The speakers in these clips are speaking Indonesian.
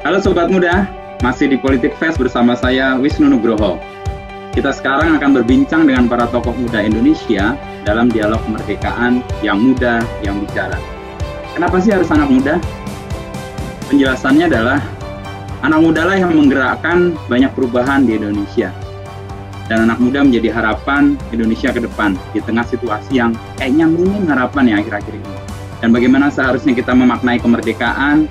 Halo Sobat Muda, masih di Politik Fest bersama saya Wisnu Nugroho. Kita sekarang akan berbincang dengan para tokoh muda Indonesia dalam dialog kemerdekaan yang muda yang bicara. Kenapa sih harus anak muda? Penjelasannya adalah anak muda lah yang menggerakkan banyak perubahan di Indonesia. Dan anak muda menjadi harapan Indonesia ke depan di tengah situasi yang kayaknya minim harapan ya akhir-akhir ini. Dan bagaimana seharusnya kita memaknai kemerdekaan,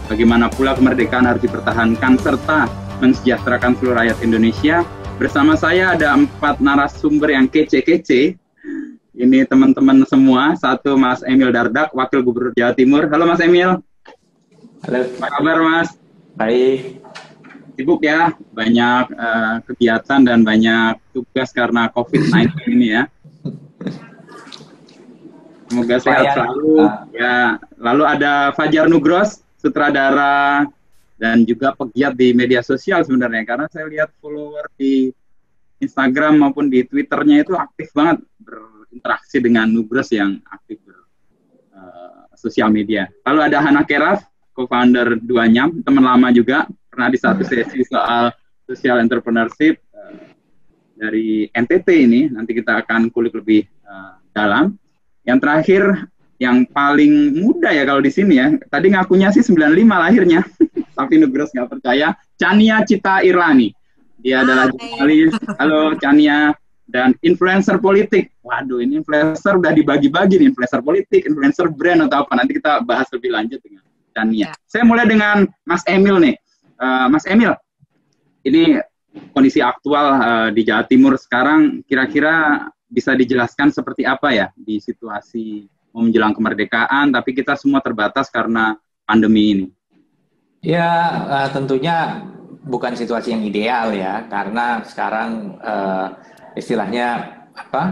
bagaimana pula kemerdekaan harus dipertahankan serta mensejahterakan seluruh rakyat Indonesia. Bersama saya ada 4 narasumber yang kece-kece. Ini teman-teman semua. Satu, Mas Emil Dardak, Wakil Gubernur Jawa Timur. Halo Mas Emil. Halo. Apa kabar Mas? Baik. Sibuk ya, banyak kegiatan dan banyak tugas karena COVID-19 ini ya. Semoga sehat selalu. Ya, lalu ada Fajar Nugros, sutradara dan juga pegiat di media sosial sebenarnya, karena saya lihat follower di Instagram maupun di Twitternya itu aktif banget berinteraksi dengan Nugros yang aktif sosial media. Lalu ada Hana Keraf, co-founder Duanyam, teman lama juga, pernah di satu sesi soal social entrepreneurship dari NTT ini. Nanti kita akan kulik lebih dalam. Yang terakhir, yang paling muda ya kalau di sini ya, tadi ngakunya sih 95 lahirnya, tapi Nugros nggak percaya, Chania Cita Irlani. Dia adalah jurnalis. Halo Chania. Dan influencer politik. Waduh, ini influencer udah dibagi-bagi nih, influencer politik, influencer brand atau apa. Nanti kita bahas lebih lanjut dengan Chania. Saya mulai dengan Mas Emil nih. Mas Emil, ini kondisi aktual di Jawa Timur sekarang, kira-kira bisa dijelaskan seperti apa ya di situasi menjelang kemerdekaan, tapi kita semua terbatas karena pandemi ini? Ya, tentunya bukan situasi yang ideal ya, karena sekarang istilahnya apa?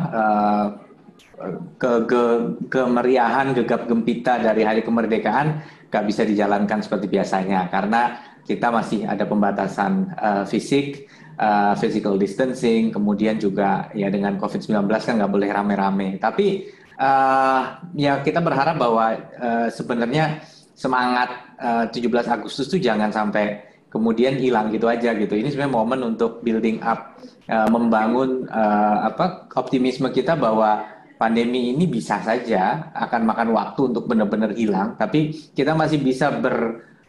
Kemeriahan, gegap gempita dari Hari Kemerdekaan nggak bisa dijalankan seperti biasanya, karena kita masih ada pembatasan fisik, physical distancing, kemudian juga ya dengan COVID-19 kan nggak boleh rame-rame. Tapi ya kita berharap bahwa sebenarnya semangat 17 Agustus itu jangan sampai kemudian hilang gitu aja gitu. Ini sebenarnya momen untuk building up, membangun optimisme kita bahwa pandemi ini bisa saja akan makan waktu untuk benar-benar hilang, tapi kita masih bisa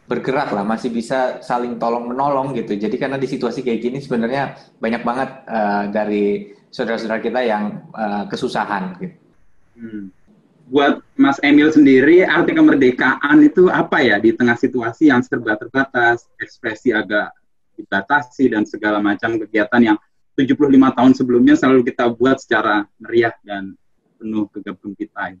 bergerak lah, masih bisa saling tolong-menolong gitu. Jadi karena di situasi kayak gini sebenarnya banyak banget dari saudara-saudara kita yang kesusahan gitu. Buat Mas Emil sendiri, arti kemerdekaan itu apa ya di tengah situasi yang serba terbatas, ekspresi agak dibatasi dan segala macam kegiatan yang 75 tahun sebelumnya selalu kita buat secara meriah dan penuh gegap gempita.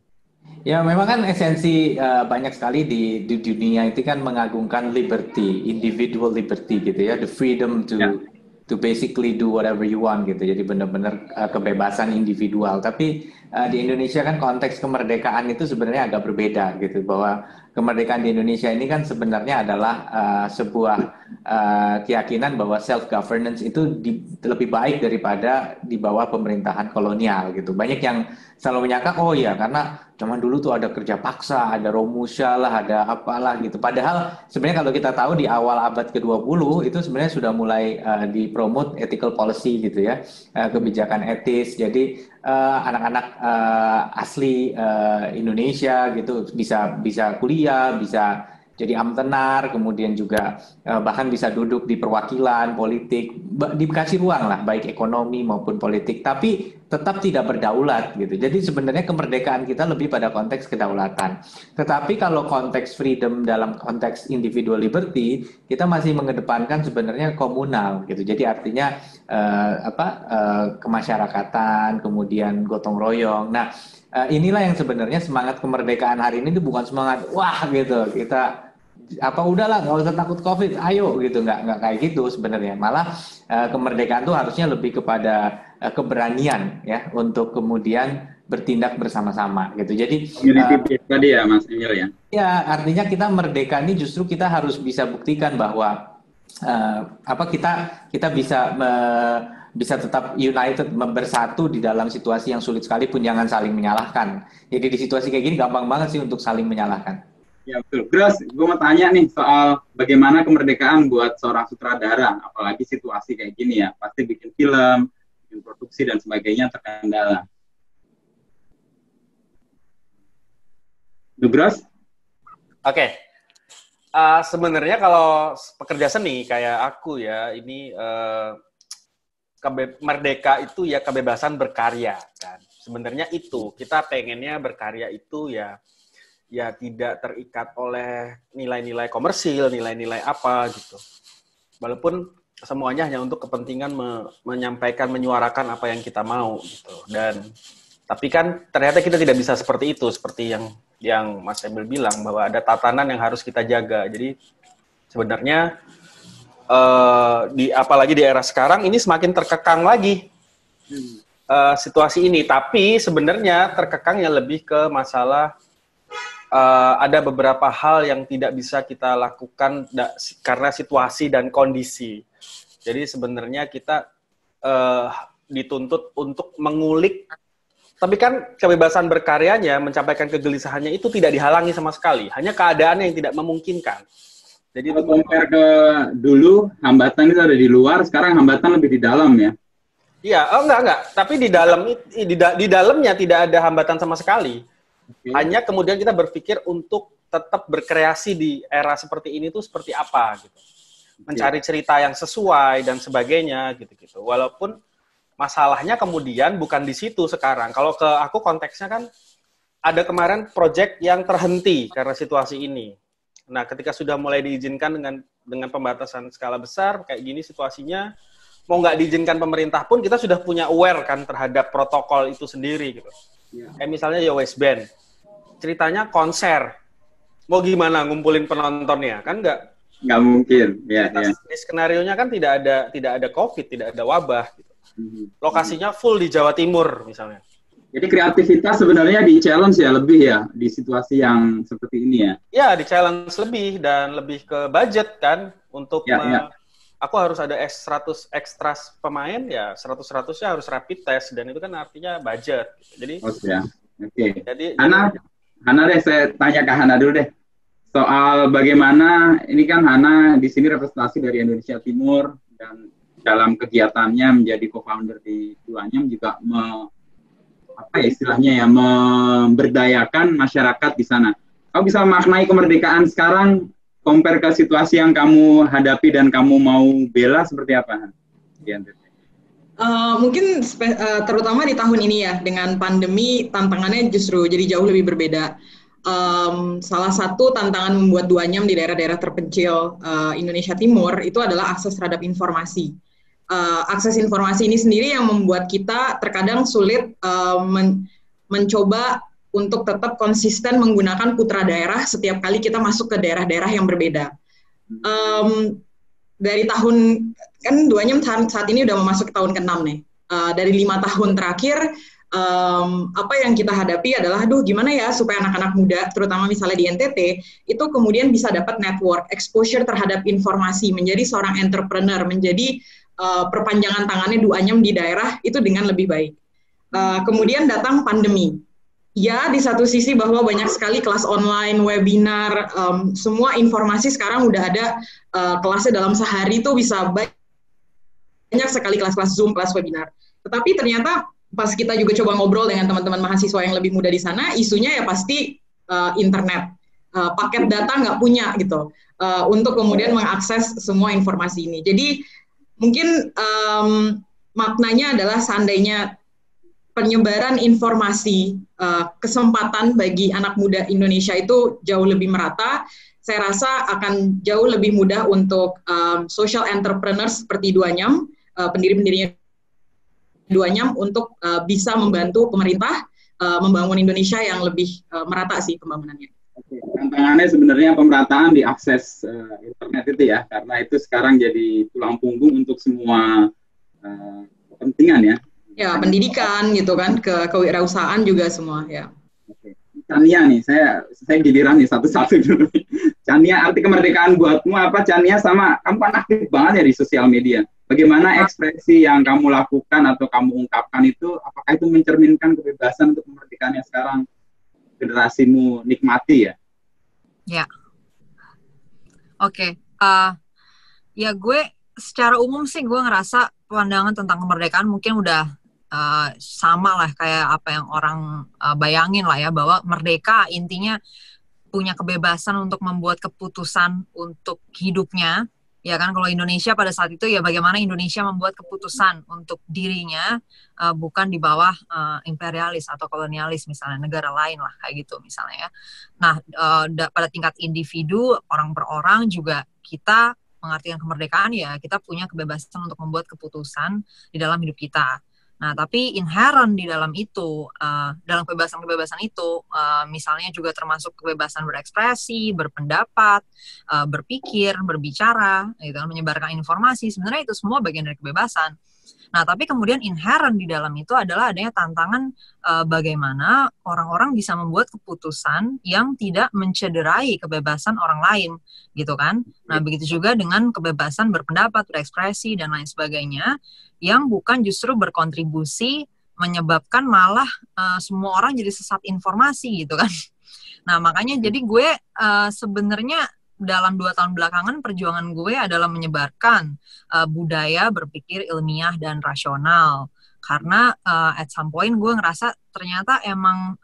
Ya memang kan esensi banyak sekali di dunia itu kan mengagungkan liberty, individual liberty gitu ya, the freedom to basically do whatever you want gitu. Jadi benar-benar kebebasan individual. Tapi di Indonesia kan konteks kemerdekaan itu sebenarnya agak berbeda gitu, bahwa kemerdekaan di Indonesia ini kan sebenarnya adalah sebuah keyakinan bahwa self governance itu lebih baik daripada di bawah pemerintahan kolonial gitu. Banyak yang selalu menyangka, oh ya karena zaman dulu tuh ada kerja paksa, ada Romusha lah, ada apalah gitu. Padahal sebenarnya kalau kita tahu di awal abad ke-20 itu sebenarnya sudah mulai dipromote ethical policy gitu ya, kebijakan etis. Jadi anak-anak asli Indonesia gitu bisa kuliah, bisa jadi amtenar, kemudian juga bahkan bisa duduk di perwakilan politik, dikasih ruang lah, baik ekonomi maupun politik, tapi tetap tidak berdaulat gitu. Jadi sebenarnya kemerdekaan kita lebih pada konteks kedaulatan. Tetapi kalau konteks freedom dalam konteks individual liberty, kita masih mengedepankan sebenarnya komunal gitu. Jadi artinya kemasyarakatan, kemudian gotong royong. Nah, inilah yang sebenarnya semangat kemerdekaan hari ini itu bukan semangat wah gitu kita udahlah nggak usah takut COVID, ayo gitu, nggak kayak gitu sebenarnya. Malah kemerdekaan tuh harusnya lebih kepada keberanian ya untuk kemudian bertindak bersama-sama gitu. Jadi tadi ya Mas Emil ya. Ya artinya kita merdeka ini justru kita harus bisa buktikan bahwa kita bisa tetap united, bersatu di dalam situasi yang sulit sekalipun, jangan saling menyalahkan. Jadi di situasi kayak gini gampang banget sih untuk saling menyalahkan. Ya betul. Terus gue mau tanya nih soal bagaimana kemerdekaan buat seorang sutradara, apalagi situasi kayak gini ya, pasti bikin film, bikin produksi dan sebagainya terkendala. Nugros? Oke. Sebenarnya kalau pekerja seni kayak aku ya, ini merdeka itu ya kebebasan berkarya kan. Sebenarnya itu kita pengennya berkarya itu ya tidak terikat oleh nilai-nilai komersil, nilai-nilai apa gitu. Walaupun semuanya hanya untuk kepentingan menyampaikan, menyuarakan apa yang kita mau gitu. Tapi kan ternyata kita tidak bisa seperti itu, seperti yang Mas Emil bilang bahwa ada tatanan yang harus kita jaga. Jadi sebenarnya apalagi di era sekarang ini semakin terkekang lagi situasi ini. Tapi sebenarnya terkekangnya lebih ke masalah ada beberapa hal yang tidak bisa kita lakukan karena situasi dan kondisi. Jadi sebenarnya kita dituntut untuk mengulik. Tapi kan kebebasan berkaryanya, mencapaikan kegelisahannya itu tidak dihalangi sama sekali. Hanya keadaannya yang tidak memungkinkan. Jadi kalau compare ke dulu, hambatan itu ada di luar, sekarang hambatan lebih di dalam ya? Iya, enggak. Tapi di dalamnya tidak ada hambatan sama sekali. Okay. Hanya kemudian kita berpikir untuk tetap berkreasi di era seperti ini tuh seperti apa gitu. Mencari cerita yang sesuai dan sebagainya gitu-gitu. Walaupun masalahnya kemudian bukan di situ sekarang. Kalau ke aku konteksnya kan ada kemarin proyek yang terhenti karena situasi ini. Nah, ketika sudah mulai diizinkan dengan pembatasan skala besar kayak gini situasinya, mau nggak diizinkan pemerintah pun kita sudah punya aware kan terhadap protokol itu sendiri gitu. Kayak misalnya Yowes Band, ceritanya konser, mau gimana ngumpulin penontonnya kan nggak mungkin. Ya. Di skenario-nya kan tidak ada COVID, tidak ada wabah. Gitu. Lokasinya full di Jawa Timur misalnya. Jadi kreativitas sebenarnya di challenge ya lebih ya di situasi yang seperti ini ya. Ya di challenge lebih dan lebih ke budget kan untuk aku harus ada 100 ekstras pemain ya 100-100-nya harus rapid test dan itu kan artinya budget. Jadi Oke. Jadi Hana deh saya tanya ke Hana dulu deh. Soal bagaimana ini kan Hana di sini representasi dari Indonesia Timur dan dalam kegiatannya menjadi co-founder di Duanyam juga memberdayakan masyarakat di sana. Kamu bisa memaknai kemerdekaan sekarang compare ke situasi yang kamu hadapi dan kamu mau bela seperti apa? Mungkin terutama di tahun ini ya, dengan pandemi tantangannya justru jadi jauh lebih berbeda. Salah satu tantangan membuat Duanyam di daerah-daerah terpencil Indonesia Timur itu adalah akses terhadap informasi. Akses informasi ini sendiri yang membuat kita terkadang sulit mencoba untuk tetap konsisten menggunakan putra daerah setiap kali kita masuk ke daerah-daerah yang berbeda. Dari tahun, kan Duanyam saat ini udah memasuki tahun ke-6 nih. Dari 5 tahun terakhir, apa yang kita hadapi adalah, gimana ya supaya anak-anak muda, terutama misalnya di NTT, itu kemudian bisa dapat network, exposure terhadap informasi, menjadi seorang entrepreneur, menjadi perpanjangan tangannya Duanyam di daerah itu dengan lebih baik. Kemudian datang pandemi. Ya, di satu sisi bahwa banyak sekali kelas online, webinar, semua informasi sekarang udah ada kelasnya dalam sehari itu bisa banyak sekali kelas-kelas Zoom, kelas webinar. Tetapi ternyata pas kita juga coba ngobrol dengan teman-teman mahasiswa yang lebih muda di sana, isunya ya pasti internet. Paket data nggak punya gitu, untuk kemudian mengakses semua informasi ini. Jadi mungkin maknanya adalah seandainya penyebaran informasi, kesempatan bagi anak muda Indonesia itu jauh lebih merata, saya rasa akan jauh lebih mudah untuk social entrepreneurs seperti Duanyam, pendiri-pendirinya Duanyam untuk bisa membantu pemerintah membangun Indonesia yang lebih merata sih pembangunannya. Oke. Tantangannya sebenarnya pemerataan di akses internet itu ya, karena itu sekarang jadi tulang punggung untuk semua kepentingan ya. Ya, pendidikan gitu kan, kewirausahaan juga semua ya. Oke. Chania nih, saya giliran nih satu-satu dulu. Chania, arti kemerdekaan buatmu apa Chania? Sama kamu kan aktif banget ya di sosial media. Bagaimana ekspresi yang kamu lakukan atau kamu ungkapkan itu, apakah itu mencerminkan kebebasan untuk kemerdekaan yang sekarang generasimu nikmati ya? Ya, oke. Ya gue secara umum sih gue ngerasa pandangan tentang kemerdekaan mungkin udah sama lah kayak apa yang orang bayangin lah ya, bahwa merdeka intinya punya kebebasan untuk membuat keputusan untuk hidupnya. Ya kan, kalau Indonesia pada saat itu ya bagaimana Indonesia membuat keputusan untuk dirinya, bukan di bawah imperialis atau kolonialis misalnya negara lain lah kayak gitu misalnya ya. Nah, pada tingkat individu orang per orang juga kita mengartikan kemerdekaan ya kita punya kebebasan untuk membuat keputusan di dalam hidup kita. Nah, tapi inherent di dalam itu, dalam kebebasan-kebebasan itu, misalnya juga termasuk kebebasan berekspresi, berpendapat, berpikir, berbicara, gitu, menyebarkan informasi. Sebenarnya itu semua bagian dari kebebasan. Nah, tapi kemudian inherent di dalam itu adalah adanya tantangan bagaimana orang-orang bisa membuat keputusan yang tidak mencederai kebebasan orang lain, gitu kan? Nah, begitu juga dengan kebebasan berpendapat, berekspresi, dan lain sebagainya, yang bukan justru berkontribusi menyebabkan malah semua orang jadi sesat informasi gitu kan. Nah, makanya jadi gue sebenarnya dalam 2 tahun belakangan perjuangan gue adalah menyebarkan budaya berpikir ilmiah dan rasional. Karena at some point gue ngerasa ternyata emang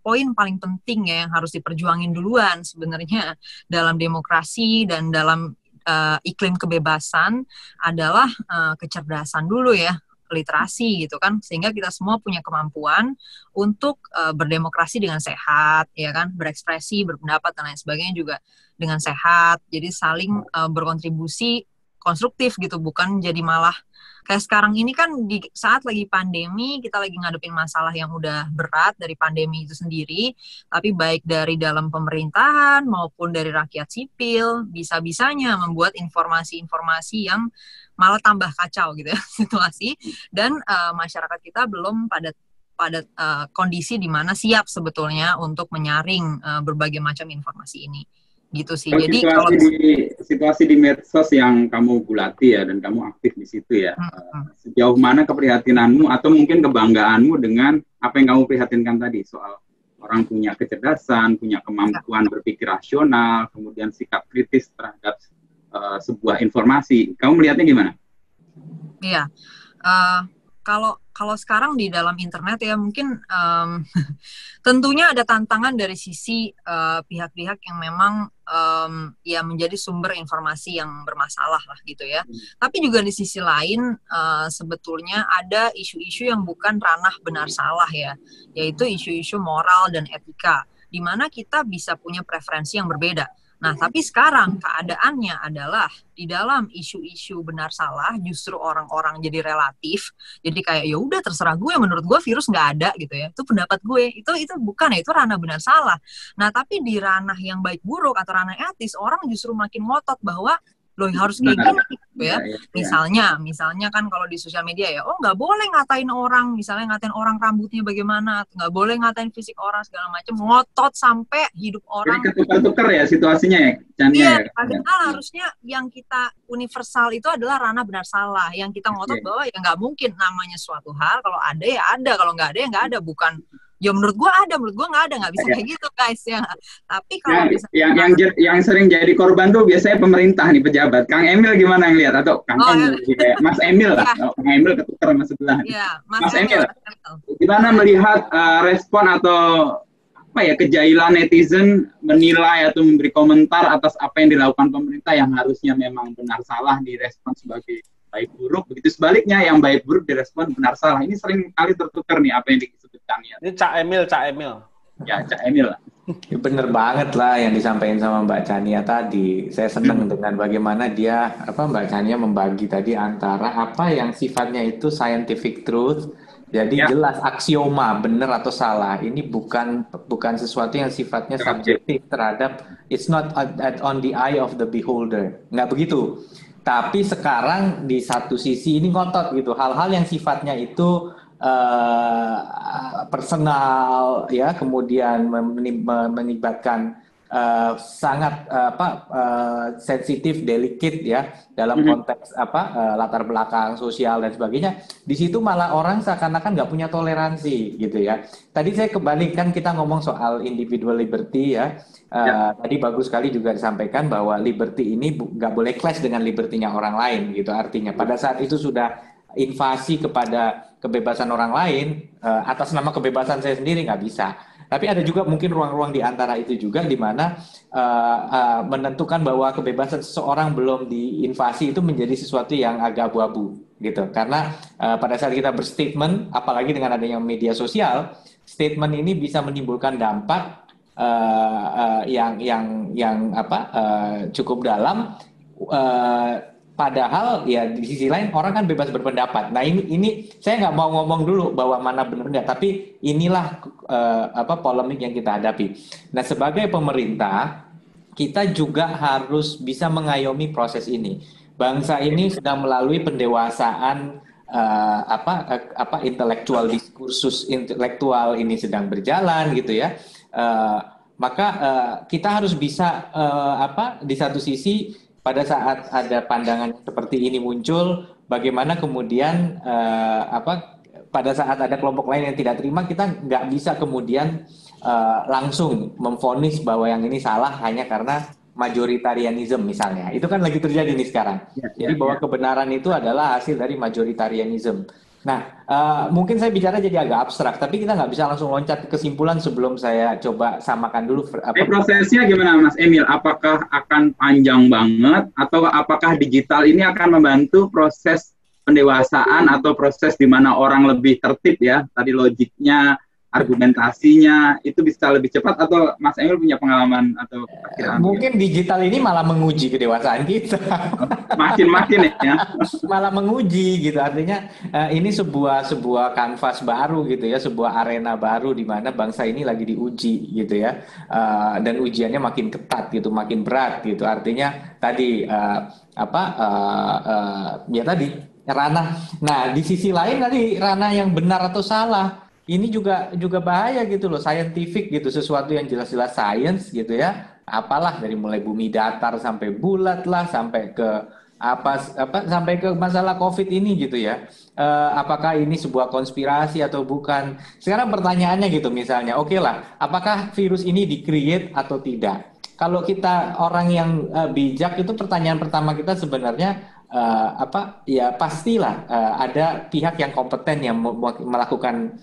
poin paling penting ya yang harus diperjuangin duluan sebenarnya dalam demokrasi dan dalam iklim kebebasan adalah kecerdasan dulu ya, literasi gitu kan, sehingga kita semua punya kemampuan untuk berdemokrasi dengan sehat, ya kan, berekspresi, berpendapat dan lain sebagainya juga dengan sehat, jadi saling berkontribusi konstruktif gitu, bukan jadi malah kayak sekarang ini kan di saat lagi pandemi, kita lagi ngadepin masalah yang udah berat dari pandemi itu sendiri, tapi baik dari dalam pemerintahan maupun dari rakyat sipil, bisa-bisanya membuat informasi-informasi yang malah tambah kacau gitu ya situasi, dan masyarakat kita belum pada kondisi di mana siap sebetulnya untuk menyaring berbagai macam informasi ini. Gitu sih. Jadi kalau situasi di medsos yang kamu gulati ya dan kamu aktif di situ ya, sejauh mana keprihatinanmu atau mungkin kebanggaanmu dengan apa yang kamu prihatinkan tadi soal orang punya kecerdasan, punya kemampuan berpikir rasional, kemudian sikap kritis terhadap sebuah informasi. Kamu melihatnya gimana? Iya, kalau sekarang di dalam internet ya mungkin tentunya ada tantangan dari sisi pihak-pihak yang memang ya menjadi sumber informasi yang bermasalah lah gitu ya. Tapi juga di sisi lain sebetulnya ada isu-isu yang bukan ranah benar salah ya, yaitu isu-isu moral dan etika, di mana kita bisa punya preferensi yang berbeda. Nah, tapi sekarang keadaannya adalah di dalam isu-isu benar salah justru orang-orang jadi relatif. Jadi kayak ya udah terserah gue, menurut gue virus nggak ada gitu ya. Itu pendapat gue. Itu bukan ya, itu ranah benar salah. Nah, tapi di ranah yang baik buruk atau ranah etis, orang justru makin ngotot bahwa loh harus kayak gini gitu ya. Misalnya kan kalau di sosial media ya, oh nggak boleh ngatain orang, misalnya ngatain orang rambutnya bagaimana, nggak boleh ngatain fisik orang segala macam, ngotot sampai hidup orang. Jadi ketukar-tukar ya situasinya ya. Iya, padahal harusnya yang kita universal itu adalah ranah benar salah, yang kita ngotot bahwa ya nggak mungkin namanya suatu hal, kalau ada ya ada, kalau nggak ada ya nggak ada, bukan. Ya menurut gue ada, menurut gue nggak ada, nggak bisa kayak gitu guys ya. Tapi kalau yang sering jadi korban tuh biasanya pemerintah nih, pejabat. Kang Emil gimana yang lihat, atau Kang Emil kayak Mas Emil lah, Kang Emil ketukar sama sebelah. Mas Emil, gimana melihat respon atau apa ya kejailan netizen menilai atau memberi komentar atas apa yang dilakukan pemerintah yang harusnya memang benar salah direspon sebagai baik buruk, begitu sebaliknya yang baik buruk direspon benar salah. Ini sering kali tertukar nih apa yang disebutkan ya. Ini Cak Emil. Ya, Cak Emil. Ya, bener banget lah yang disampaikan sama Mbak Chania tadi. Saya senang dengan bagaimana Mbak Chania membagi tadi antara apa yang sifatnya itu scientific truth. Jadi jelas aksioma benar atau salah. Ini bukan sesuatu yang sifatnya subjektif terhadap, it's not on the eye of the beholder. Nggak begitu. Tapi sekarang di satu sisi ini ngotot gitu, hal-hal yang sifatnya itu personal ya, kemudian melibatkan sangat sensitif, delicate ya dalam konteks latar belakang sosial dan sebagainya. Di situ malah orang seakan-akan nggak punya toleransi gitu ya. Tadi saya kebalikan, kita ngomong soal individual liberty ya. Tadi bagus sekali juga disampaikan bahwa liberty ini nggak boleh clash dengan liberty-nya orang lain gitu. Artinya pada saat itu sudah invasi kepada kebebasan orang lain atas nama kebebasan saya sendiri nggak bisa. Tapi ada juga mungkin ruang-ruang di antara itu juga di mana menentukan bahwa kebebasan seseorang belum diinvasi itu menjadi sesuatu yang agak abu-abu gitu. Karena pada saat kita berstatement, apalagi dengan adanya media sosial, statement ini bisa menimbulkan dampak yang cukup dalam. Padahal ya di sisi lain orang kan bebas berpendapat. Nah ini saya nggak mau ngomong dulu bahwa mana benar nggak, tapi inilah polemik yang kita hadapi. Nah sebagai pemerintah kita juga harus bisa mengayomi proses ini. Bangsa ini sedang melalui pendewasaan intelektual, diskursus intelektual ini sedang berjalan gitu ya. Maka kita harus bisa di satu sisi pada saat ada pandangan seperti ini muncul, bagaimana kemudian pada saat ada kelompok lain yang tidak terima, kita nggak bisa kemudian langsung memvonis bahwa yang ini salah hanya karena majoritarianism misalnya. Itu kan lagi terjadi nih sekarang. Jadi bahwa kebenaran itu adalah hasil dari majoritarianism. Nah, mungkin saya bicara jadi agak abstrak, tapi kita nggak bisa langsung loncat ke kesimpulan sebelum saya coba samakan dulu. Prosesnya gimana, Mas Emil? Apakah akan panjang banget, atau apakah digital ini akan membantu proses pendewasaan atau proses di mana orang lebih tertib ya? Tadi logiknya, argumentasinya itu bisa lebih cepat, atau Mas Emil punya pengalaman atau perkiraan? Mungkin digital ini malah menguji kedewasaan kita. Makin ya. Malah menguji gitu, artinya ini sebuah kanvas baru gitu ya, sebuah arena baru di mana bangsa ini lagi diuji gitu ya, dan ujiannya makin ketat gitu, makin berat gitu. Artinya tadi ranah. Nah di sisi lain tadi ranah yang benar atau salah. Ini juga bahaya gitu loh, scientific gitu, sesuatu yang jelas-jelas science gitu ya. Apalah dari mulai bumi datar sampai bulat lah, sampai ke sampai ke masalah COVID ini gitu ya. Apakah ini sebuah konspirasi atau bukan? Sekarang pertanyaannya gitu misalnya, oke lah, apakah virus ini di-create atau tidak? Kalau kita orang yang bijak, itu pertanyaan pertama kita sebenarnya ya pastilah ada pihak yang kompeten yang melakukan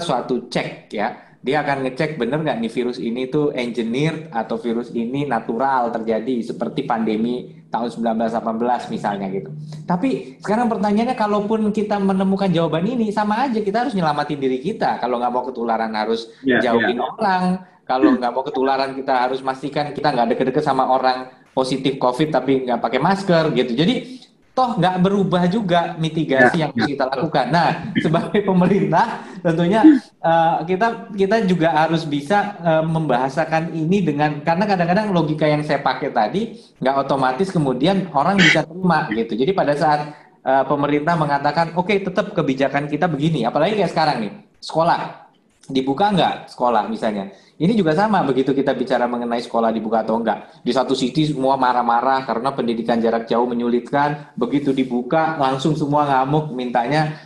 suatu cek ya. Dia akan ngecek bener nggak nih virus ini tuh engineered atau virus ini natural terjadi seperti pandemi tahun 1918 misalnya gitu. Tapi sekarang pertanyaannya, kalaupun kita menemukan jawaban ini, sama aja kita harus nyelamatin diri kita. Kalau nggak mau ketularan harus jauhin orang. Kalau nggak mau ketularan kita harus pastikan kita nggak deket-deket sama orang positif COVID tapi nggak pakai masker gitu. Jadi toh nggak berubah juga mitigasi yang harus kita lakukan. Nah, sebagai pemerintah tentunya kita juga harus bisa membahasakan ini dengan, karena kadang-kadang logika yang saya pakai tadi nggak otomatis kemudian orang bisa terima gitu. Jadi pada saat pemerintah mengatakan oke, tetap kebijakan kita begini, apalagi kayak sekarang nih, sekolah dibuka nggak sekolah misalnya. Ini juga sama, begitu kita bicara mengenai sekolah dibuka atau enggak. Di satu sisi semua marah-marah karena pendidikan jarak jauh menyulitkan. Begitu dibuka langsung semua ngamuk, mintanya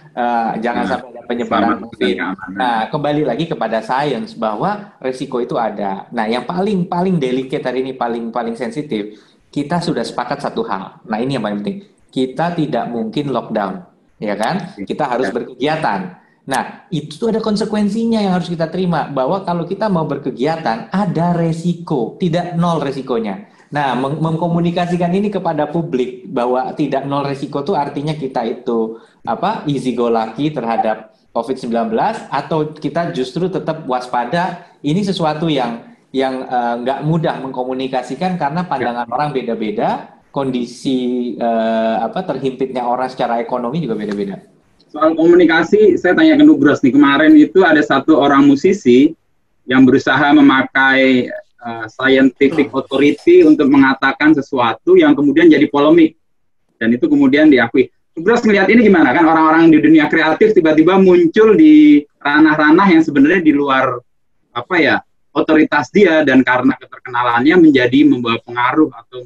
jangan sampai ada penyebaran COVID. Nah, kembali lagi kepada sains bahwa resiko itu ada. Nah, yang paling delicate hari ini, paling sensitif, kita sudah sepakat satu hal. Nah, ini yang paling penting. Kita tidak mungkin lockdown, ya kan? Kita harus berkegiatan. Nah, itu ada konsekuensinya yang harus kita terima, bahwa kalau kita mau berkegiatan ada resiko, tidak nol resikonya. Nah, mengkomunikasikan ini kepada publik bahwa tidak nol resiko itu artinya kita itu easy go lucky terhadap COVID-19, atau kita justru tetap waspada. Ini sesuatu yang nggak mudah mengkomunikasikan karena pandangan orang beda-beda, kondisi terhimpitnya orang secara ekonomi juga beda-beda. Soal komunikasi, saya tanya ke Nugros nih, kemarin itu ada satu orang musisi yang berusaha memakai scientific authority untuk mengatakan sesuatu yang kemudian jadi polemik, dan itu kemudian diakui. Nugros melihat ini gimana, kan orang-orang di dunia kreatif tiba-tiba muncul di ranah-ranah yang sebenarnya di luar otoritas dia dan karena keterkenalannya menjadi membawa pengaruh atau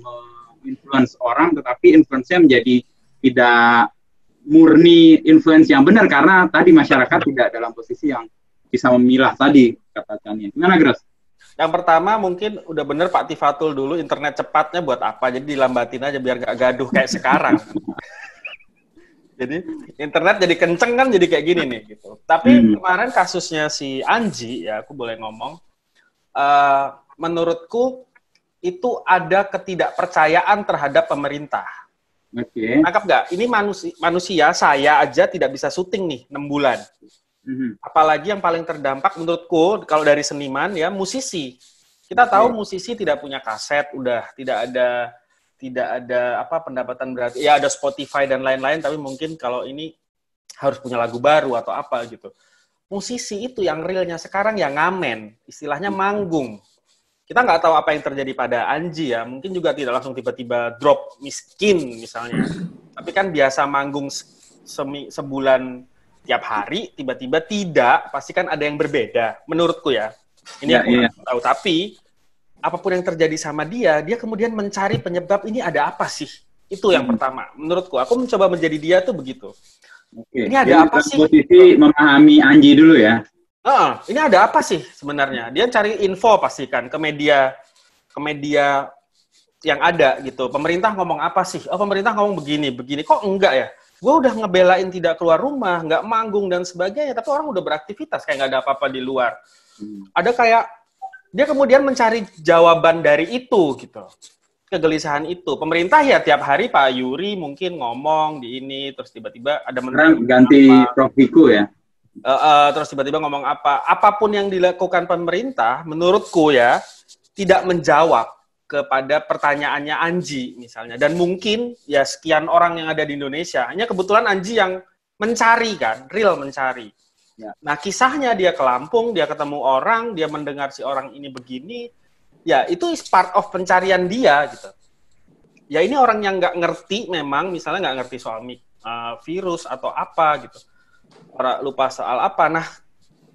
influence orang, tetapi influence-nya menjadi tidak murni influence yang benar karena tadi masyarakat tidak dalam posisi yang bisa memilah tadi kata Chania. Gimana, Gros? Yang pertama mungkin udah bener Pak Tifatul dulu, internet cepatnya buat apa? Jadi dilambatin aja biar gak gaduh kayak sekarang. Jadi internet jadi kenceng kan jadi kayak gini nih gitu. Tapi kemarin kasusnya si Anji, ya aku boleh ngomong, menurutku itu ada ketidakpercayaan terhadap pemerintah. Oke. Nangkap nggak? Ini manusia, saya aja tidak bisa syuting nih 6 bulan. Apalagi yang paling terdampak menurutku kalau dari seniman ya musisi. Kita tahu musisi tidak punya kaset, udah tidak ada apa pendapatan berarti. Ya ada Spotify dan lain-lain, tapi mungkin kalau ini harus punya lagu baru atau apa gitu. Musisi itu yang realnya sekarang yang ngamen, istilahnya manggung. Kita nggak tahu apa yang terjadi pada Anji ya, mungkin juga tidak langsung tiba-tiba drop miskin misalnya. Tapi kan biasa manggung sebulan tiap hari, tiba-tiba tidak, pasti kan ada yang berbeda, menurutku ya. Ini aku nggak tahu, tapi apapun yang terjadi sama dia kemudian mencari penyebab ini ada apa sih? Itu yang pertama, menurutku. Aku mencoba menjadi dia tuh begitu. Oke. Ini ada apa sih? Posisi memahami Anji dulu ya. Ini ada apa sih sebenarnya? Dia cari info pastikan ke media yang ada gitu. Pemerintah ngomong apa sih? Oh, pemerintah ngomong begini. Kok enggak ya? Gue udah ngebelain tidak keluar rumah, nggak manggung dan sebagainya, tapi orang udah beraktivitas kayak nggak ada apa-apa di luar. Ada kayak dia kemudian mencari jawaban dari itu gitu, kegelisahan itu. Pemerintah ya tiap hari Pak Yuri mungkin ngomong di ini, terus tiba-tiba ada menteri ganti Prof Wiku ya. Terus tiba-tiba ngomong apapun yang dilakukan pemerintah, menurutku ya tidak menjawab kepada pertanyaannya Anji misalnya, dan mungkin ya sekian orang yang ada di Indonesia, hanya kebetulan Anji yang mencari kan, real mencari. Ya. Nah kisahnya dia ke Lampung, dia ketemu orang, dia mendengar si orang ini begini, ya itu is part of pencarian dia gitu. Ya ini orang yang nggak ngerti memang, misalnya nggak ngerti soal virus atau apa gitu, orang lupa soal apa. Nah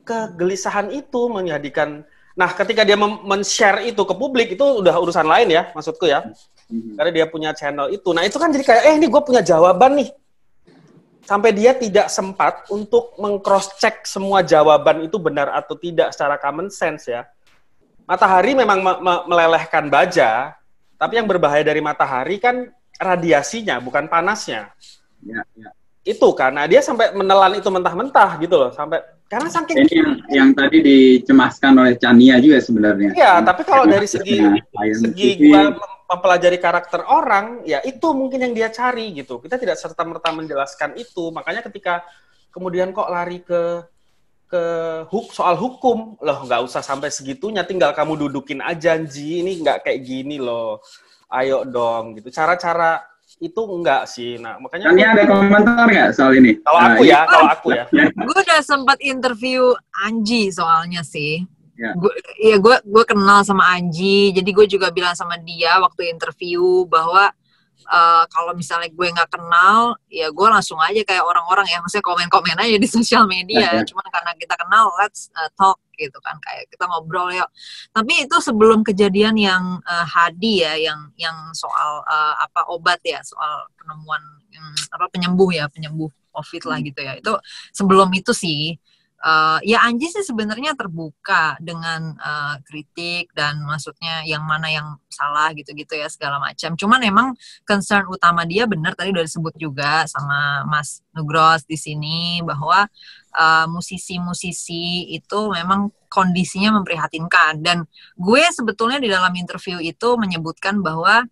kegelisahan itu menjadikan. Nah, ketika dia men-share itu ke publik, itu udah urusan lain ya, maksudku ya. Karena dia punya channel itu. Nah, itu kan jadi kayak, ini gue punya jawaban nih. Sampai dia tidak sempat untuk meng-cross-check semua jawaban itu benar atau tidak secara common sense ya. Matahari memang melelehkan baja, tapi yang berbahaya dari matahari kan radiasinya, bukan panasnya. Ya. Itu karena dia sampai menelan itu mentah-mentah gitu loh, sampai karena saking ini yang tadi dicemaskan oleh Chania juga sebenarnya. Iya, tapi kalau dari segi gua mempelajari karakter orang, ya itu mungkin yang dia cari gitu. Kita tidak serta-merta menjelaskan itu, makanya ketika kemudian kok lari ke soal hukum, loh nggak usah sampai segitunya, tinggal kamu dudukin aja Ji, ini nggak kayak gini loh. Ayo dong gitu. Cara-cara itu enggak sih. Nah, makanya Chania ada komentar nggak soal ini? Kalau aku ya. Gue udah sempat interview Anji soalnya sih. Gue kenal sama Anji, jadi gue juga bilang sama dia waktu interview bahwa kalau misalnya gue nggak kenal, ya gue langsung aja kayak orang-orang ya, maksudnya komen-komen aja di sosial media. Cuman karena kita kenal, let's talk gitu kan, kayak kita ngobrol yuk. Tapi itu sebelum kejadian yang Hadi ya, yang soal obat ya, soal penemuan penyembuh COVID lah gitu ya. Itu sebelum itu sih. Ya Anji sih sebenarnya terbuka dengan kritik dan maksudnya yang mana yang salah gitu-gitu ya segala macam. Cuman emang concern utama dia benar tadi udah disebut juga sama Mas Nugros di sini bahwa musisi-musisi itu memang kondisinya memprihatinkan, dan gue sebetulnya di dalam interview itu menyebutkan bahwa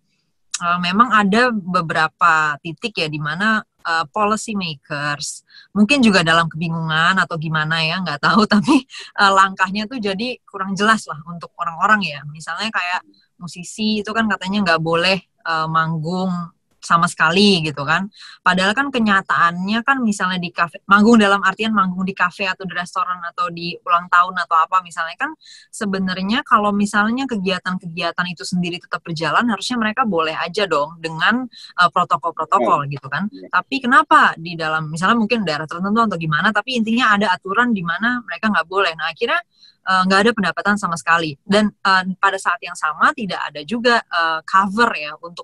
memang ada beberapa titik ya di mana policy makers mungkin juga dalam kebingungan atau gimana ya, nggak tahu, tapi langkahnya tuh jadi kurang jelas lah untuk orang-orang ya. Misalnya kayak musisi itu kan katanya nggak boleh manggung sama sekali gitu kan. Padahal kan kenyataannya kan misalnya di kafe, manggung dalam artian manggung di kafe atau di restoran atau di ulang tahun atau apa misalnya kan sebenarnya kalau misalnya kegiatan-kegiatan itu sendiri tetap berjalan harusnya mereka boleh aja dong dengan protokol-protokol gitu kan. Tapi kenapa di dalam misalnya mungkin daerah tertentu atau gimana tapi intinya ada aturan di mana mereka nggak boleh. Nah akhirnya nggak ada pendapatan sama sekali dan pada saat yang sama tidak ada juga cover ya untuk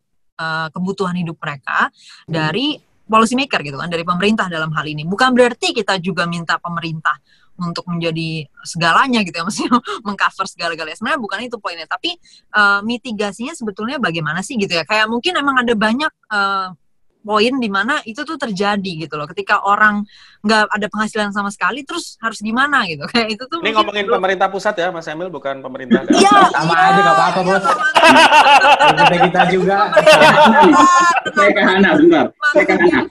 kebutuhan hidup mereka dari policy maker gitu kan, dari pemerintah dalam hal ini. Bukan berarti kita juga minta pemerintah untuk menjadi segalanya gitu ya, maksudnya mengcover segala-galanya. Sebenarnya bukan itu poinnya, tapi mitigasinya sebetulnya bagaimana sih gitu ya. Kayak mungkin emang ada banyak poin di mana itu tuh terjadi gitu loh. Ketika orang nggak ada penghasilan sama sekali, terus harus gimana gitu. Kayak itu tuh. Ini ngomongin pemerintah pusat ya, Mas Emil, bukan pemerintah. Iya, sama aja nggak apa-apa bos. Kita juga. Saya ke Hana, bentar. Saya ke Hana.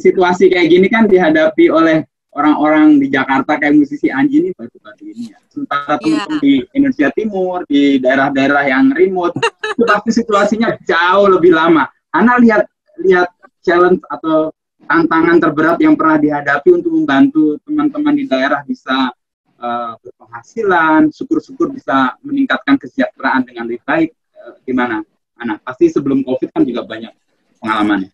Situasi kayak gini kan dihadapi oleh orang-orang di Jakarta kayak musisi Anji ini baru-baru ini ya. Sementara teman-teman di Indonesia Timur, di daerah-daerah yang remote, itu pasti situasinya jauh lebih lama. Hana lihat challenge atau tantangan terberat yang pernah dihadapi untuk membantu teman-teman di daerah bisa berpenghasilan, syukur-syukur bisa meningkatkan kesejahteraan dengan lebih baik. Gimana, Hana? Pasti sebelum COVID kan juga banyak pengalamannya.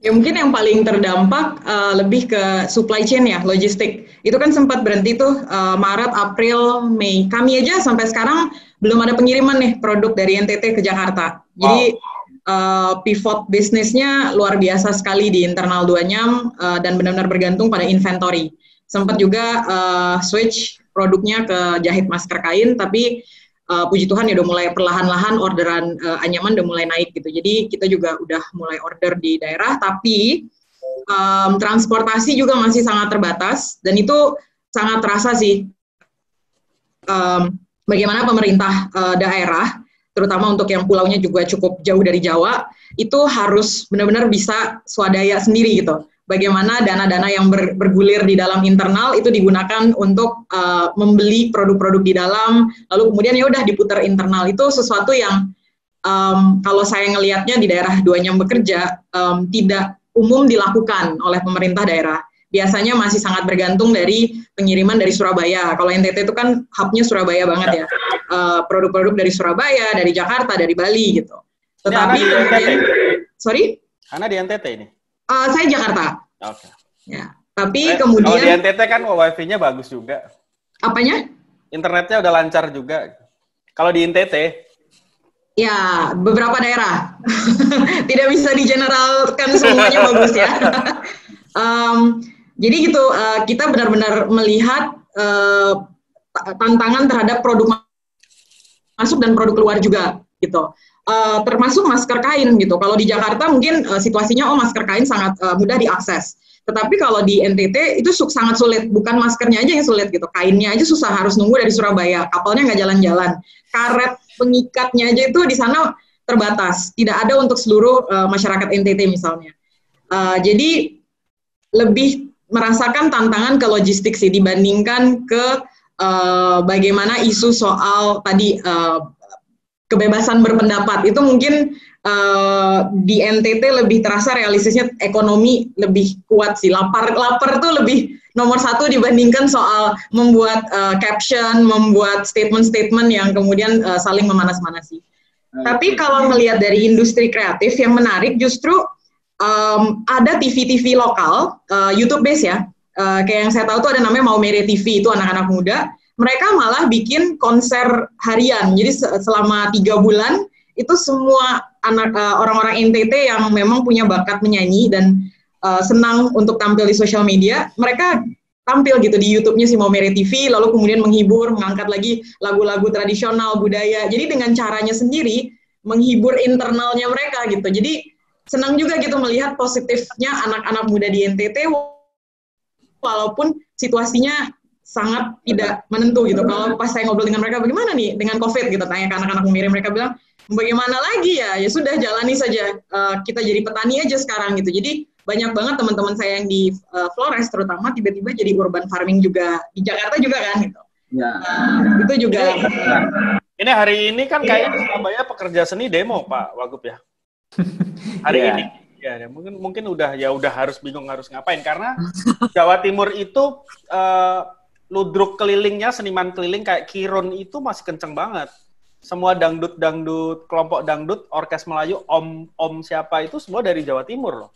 Ya mungkin yang paling terdampak lebih ke supply chain ya, logistik. Itu kan sempat berhenti tuh Maret, April, Mei. Kami aja sampai sekarang belum ada pengiriman nih produk dari NTT ke Jakarta. Jadi pivot bisnisnya luar biasa sekali di internal Duanyam dan benar-benar bergantung pada inventory. Sempat juga switch produknya ke jahit masker kain, tapi puji Tuhan ya udah mulai perlahan-lahan orderan anyaman udah mulai naik gitu. Jadi kita juga udah mulai order di daerah, tapi transportasi juga masih sangat terbatas dan itu sangat terasa sih bagaimana pemerintah daerah, terutama untuk yang pulaunya juga cukup jauh dari Jawa, itu harus benar-benar bisa swadaya sendiri gitu. Bagaimana dana-dana yang bergulir di dalam internal itu digunakan untuk membeli produk-produk di dalam, lalu kemudian ya udah diputar internal. Itu sesuatu yang kalau saya ngelihatnya di daerah Duanyam bekerja tidak umum dilakukan oleh pemerintah daerah. Biasanya masih sangat bergantung dari pengiriman dari Surabaya. Kalau NTT itu kan hub-nya Surabaya banget ya. Produk-produk dari Surabaya, dari Jakarta, dari Bali gitu. Tetapi kemudian, sorry? Karena di NTT ini? Saya Jakarta. Oke. Ya. Tapi kemudian. Kalau di NTT kan wifi-nya bagus juga. Apanya? Internetnya udah lancar juga. Kalau di NTT? Ya, beberapa daerah. Tidak bisa digeneralkan semuanya bagus ya. Jadi gitu, kita benar-benar melihat tantangan terhadap produk masuk dan produk keluar juga gitu. Termasuk masker kain gitu. Kalau di Jakarta mungkin situasinya masker kain sangat mudah diakses. Tetapi kalau di NTT itu sangat sulit. Bukan maskernya aja yang sulit gitu. Kainnya aja susah, harus nunggu dari Surabaya. Kapalnya nggak jalan-jalan. Karet pengikatnya aja itu di sana terbatas. Tidak ada untuk seluruh masyarakat NTT misalnya. Jadi lebih merasakan tantangan ke logistik sih dibandingkan ke bagaimana isu soal tadi kebebasan berpendapat. Itu mungkin di NTT lebih terasa realistisnya ekonomi lebih kuat sih. Lapar tuh lebih nomor satu dibandingkan soal membuat caption, membuat statement-statement yang kemudian saling memanas-manasi. Tapi kalau melihat dari industri kreatif yang menarik justru ada TV-TV lokal, YouTube base ya, kayak yang saya tahu tuh ada namanya Maumere TV, itu anak-anak muda, mereka malah bikin konser harian, jadi selama 3 bulan, itu semua orang-orang NTT yang memang punya bakat menyanyi dan senang untuk tampil di sosial media, mereka tampil gitu di YouTube-nya si Maumere TV, lalu kemudian menghibur, mengangkat lagi lagu-lagu tradisional, budaya, jadi dengan caranya sendiri, menghibur internalnya mereka gitu, jadi senang juga gitu melihat positifnya anak-anak muda di NTT walaupun situasinya sangat tidak menentu gitu. Kalau pas saya ngobrol dengan mereka bagaimana nih dengan COVID gitu, tanya ke anak-anak Maumere, mereka bilang bagaimana lagi ya sudah jalani saja, kita jadi petani aja sekarang gitu. Jadi banyak banget teman-teman saya yang di Flores terutama tiba-tiba jadi urban farming juga di Jakarta juga kan gitu. Ya. Itu juga. Ini hari ini kan kayaknya Surabaya pekerja seni demo Pak Wagub ya. hari Iya. ini. Ya, mungkin udah harus bingung harus ngapain karena Jawa Timur itu ludruk kelilingnya, seniman keliling kayak Kiron itu masih kenceng banget. Semua dangdut, kelompok dangdut, orkes Melayu, om siapa itu semua dari Jawa Timur loh.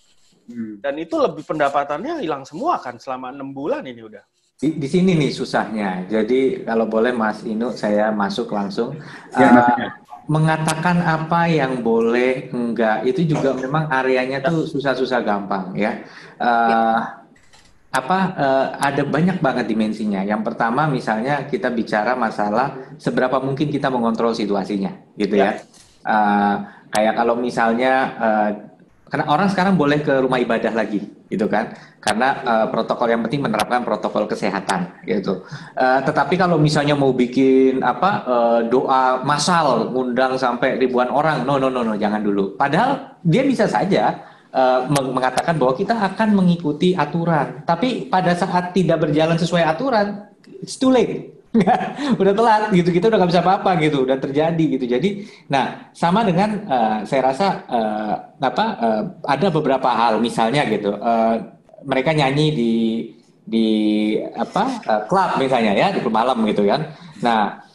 Dan itu lebih pendapatannya hilang semua kan selama 6 bulan ini udah. Di sini nih susahnya. Jadi kalau boleh Mas Inu, saya masuk langsung. Mengatakan apa yang boleh, enggak, itu juga memang areanya tuh susah-susah gampang ya. Ada banyak banget dimensinya. Yang pertama misalnya kita bicara masalah seberapa mungkin kita mengontrol situasinya, gitu ya. Kayak kalau misalnya karena orang sekarang boleh ke rumah ibadah lagi, gitu kan? Karena protokol yang penting menerapkan protokol kesehatan, gitu. Tetapi kalau misalnya mau bikin doa massal, ngundang sampai ribuan orang, no, jangan dulu. Padahal dia bisa saja mengatakan bahwa kita akan mengikuti aturan, tapi pada saat tidak berjalan sesuai aturan, it's too late. Udah telat gitu, kita udah nggak bisa apa-apa gitu, udah terjadi gitu. Jadi, nah sama dengan saya rasa ada beberapa hal, misalnya gitu, mereka nyanyi di klub misalnya ya, di klub malam gitu kan. Nah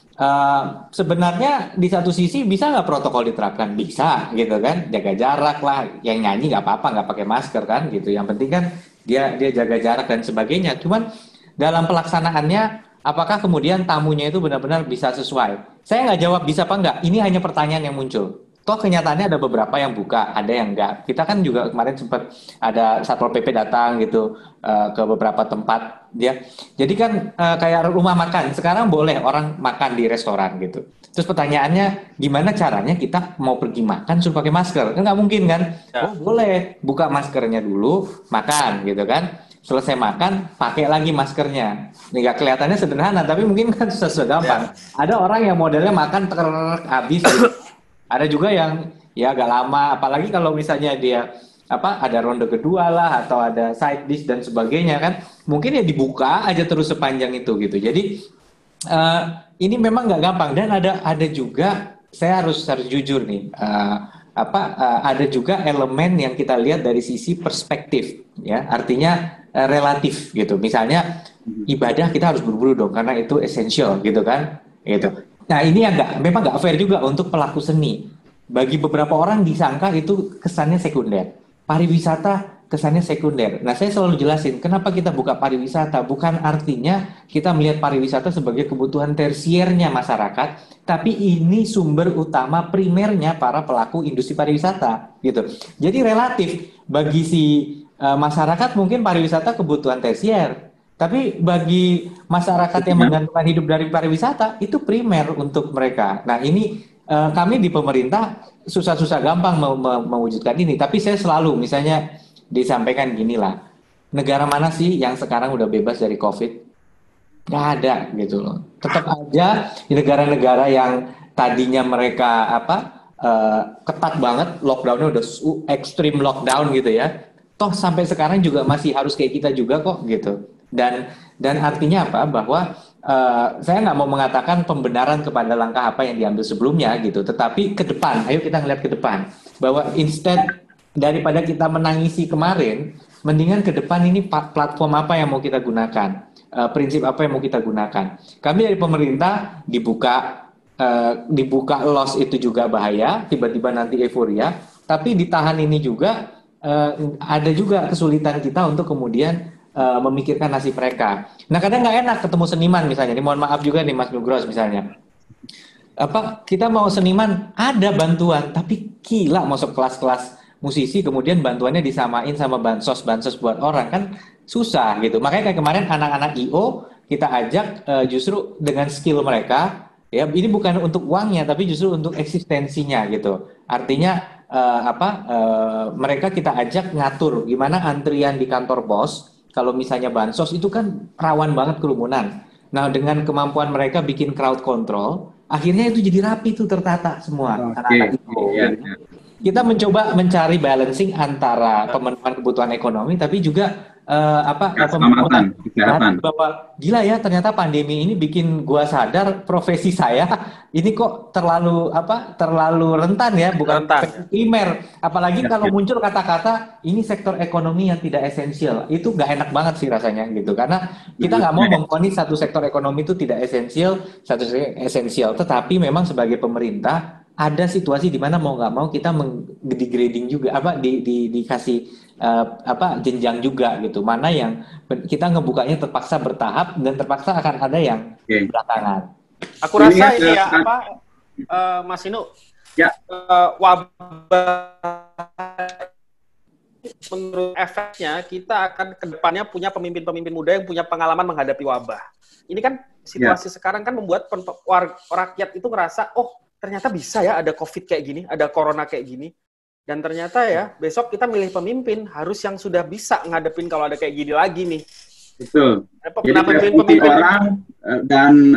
sebenarnya di satu sisi bisa nggak protokol diterapkan? Bisa gitu kan, jaga jarak lah, yang nyanyi nggak apa-apa, nggak pakai masker kan gitu. Yang penting kan dia jaga jarak dan sebagainya. Cuman dalam pelaksanaannya apakah kemudian tamunya itu benar-benar bisa sesuai? Saya nggak jawab bisa apa enggak, ini hanya pertanyaan yang muncul. Toh kenyataannya ada beberapa yang buka, ada yang enggak. Kita kan juga kemarin sempat ada Satpol PP datang gitu ke beberapa tempat dia. Jadi kan kayak rumah makan, sekarang boleh orang makan di restoran gitu. Terus pertanyaannya, gimana caranya kita mau pergi makan suruh pakai masker? Kan nggak mungkin kan? Oh boleh, buka maskernya dulu, makan gitu kan. Selesai makan, pakai lagi maskernya. Ini nggak kelihatannya sederhana, tapi mungkin kan susah gampang. Ada orang yang modelnya makan habis gitu. Ada juga yang ya agak lama, apalagi kalau misalnya dia ada ronde kedua lah atau ada side dish dan sebagainya kan, mungkin ya dibuka aja terus sepanjang itu gitu. Jadi ini memang nggak gampang dan ada juga, saya harus jujur nih, ada juga elemen yang kita lihat dari sisi perspektif ya, artinya relatif gitu. Misalnya ibadah kita harus buru-buru dong karena itu esensial gitu kan, gitu. Nah ini memang nggak fair juga untuk pelaku seni. Bagi beberapa orang disangka itu kesannya sekunder. Pariwisata kesannya sekunder. Nah saya selalu jelasin kenapa kita buka pariwisata. Bukan artinya kita melihat pariwisata sebagai kebutuhan tersiernya masyarakat, tapi ini sumber utama primernya para pelaku industri pariwisata gitu. Jadi relatif bagi si masyarakat mungkin pariwisata kebutuhan tersier. Tapi bagi masyarakat yang menggantungkan hidup dari pariwisata, itu primer untuk mereka. Nah ini kami di pemerintah susah-susah gampang mewujudkan ini. Tapi saya selalu misalnya disampaikan ginilah, negara mana sih yang sekarang udah bebas dari COVID? Nggak ada gitu loh. Tetap aja di negara-negara yang tadinya mereka ketat banget, lockdownnya udah ekstrim lockdown gitu ya. Toh sampai sekarang juga masih harus kayak kita juga kok gitu. Dan artinya apa? Bahwa saya nggak mau mengatakan pembenaran kepada langkah apa yang diambil sebelumnya gitu, tetapi ke depan, ayo kita ngeliat ke depan bahwa instead daripada kita menangisi kemarin, mendingan ke depan ini platform apa yang mau kita gunakan, prinsip apa yang mau kita gunakan. Kami dari pemerintah dibuka loss itu juga bahaya, tiba-tiba nanti euforia, tapi ditahan ini juga ada juga kesulitan kita untuk kemudian memikirkan nasib mereka. Nah kadang nggak enak ketemu seniman misalnya. Ini mohon maaf juga nih Mas Nugros misalnya. Kita mau seniman ada bantuan, tapi gila masuk kelas-kelas musisi kemudian bantuannya disamain sama bansos buat orang kan susah gitu. Makanya kayak kemarin anak-anak IO kita ajak justru dengan skill mereka. Ya ini bukan untuk uangnya, tapi justru untuk eksistensinya gitu. Artinya mereka kita ajak ngatur gimana antrian di kantor pos. Kalau misalnya bansos itu kan rawan banget kerumunan. Nah dengan kemampuan mereka bikin crowd control, akhirnya itu jadi rapi tuh, tertata semua anak-anak itu. Kita mencoba mencari balancing antara pemenuhan kebutuhan ekonomi, tapi juga keselamatan, kesehatan. Bahwa gila ya, ternyata pandemi ini bikin gua sadar profesi saya ini kok terlalu rentan ya, bukan profesi primer. Apalagi kalau muncul kata-kata ini sektor ekonomi yang tidak esensial, itu nggak enak banget sih rasanya gitu. Karena kita nggak mau memvonis satu sektor ekonomi itu tidak esensial, satu sektor esensial. Tetapi memang sebagai pemerintah ada situasi di mana mau nggak mau kita di-grading juga, dikasih jenjang juga gitu. Mana yang kita ngebukanya terpaksa bertahap dan terpaksa akan ada yang belakangan. Aku rasa ini ya Mas Inu, wabah menurut efeknya kita akan kedepannya punya pemimpin-pemimpin muda yang punya pengalaman menghadapi wabah. Ini kan situasi sekarang kan membuat rakyat itu ngerasa, oh ternyata bisa ya ada COVID kayak gini, ada corona kayak gini. Dan ternyata ya, besok kita milih pemimpin, harus yang sudah bisa ngadepin kalau ada kayak gini lagi nih. Betul. Jadi pemimpin orang dan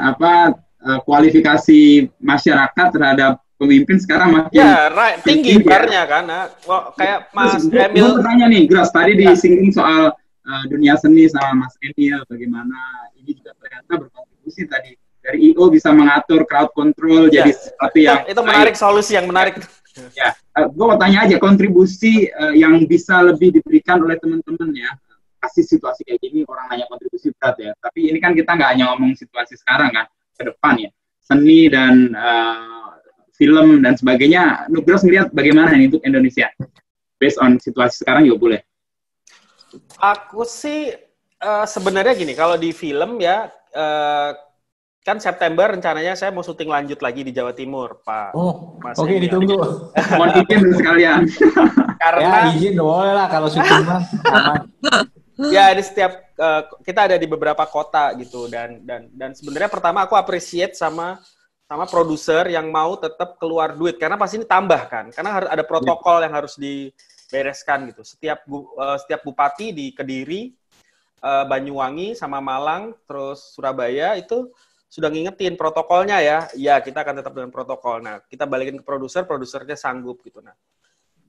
kualifikasi masyarakat terhadap pemimpin sekarang makin tinggi barnya kan. Kayak Mas Emil. Gue tanya nih, Gros, tadi disinggung soal dunia seni sama Mas Emil, bagaimana ini juga ternyata berkontribusi tadi. Dari I.O. bisa mengatur crowd control, jadi seperti yang... Itu menarik, solusi yang menarik. Ya, gue mau tanya aja kontribusi yang bisa lebih diberikan oleh teman-teman ya. Kasih situasi kayak gini orang hanya kontribusi berat ya. Tapi ini kan kita nggak hanya ngomong situasi sekarang kan, ke depan ya. Seni dan film dan sebagainya. Nugros ngeliat bagaimana ini untuk Indonesia? Based on situasi sekarang juga boleh. Aku sih sebenarnya gini, kalau di film ya kan September rencananya saya mau syuting lanjut lagi di Jawa Timur, Pak. Mas oke, ditunggu. Mohon izin sekalian. Karena izin boleh lah kalau syuting mah aman. Ya, di setiap kita ada di beberapa kota gitu dan sebenarnya pertama aku appreciate sama produser yang mau tetap keluar duit karena pasti ini tambah kan. Karena harus ada protokol yang harus dibereskan gitu. Setiap bupati di Kediri, Banyuwangi sama Malang terus Surabaya itu sudah ngingetin protokolnya ya kita akan tetap dengan protokol. Nah, kita balikin ke produsernya sanggup gitu. Nah,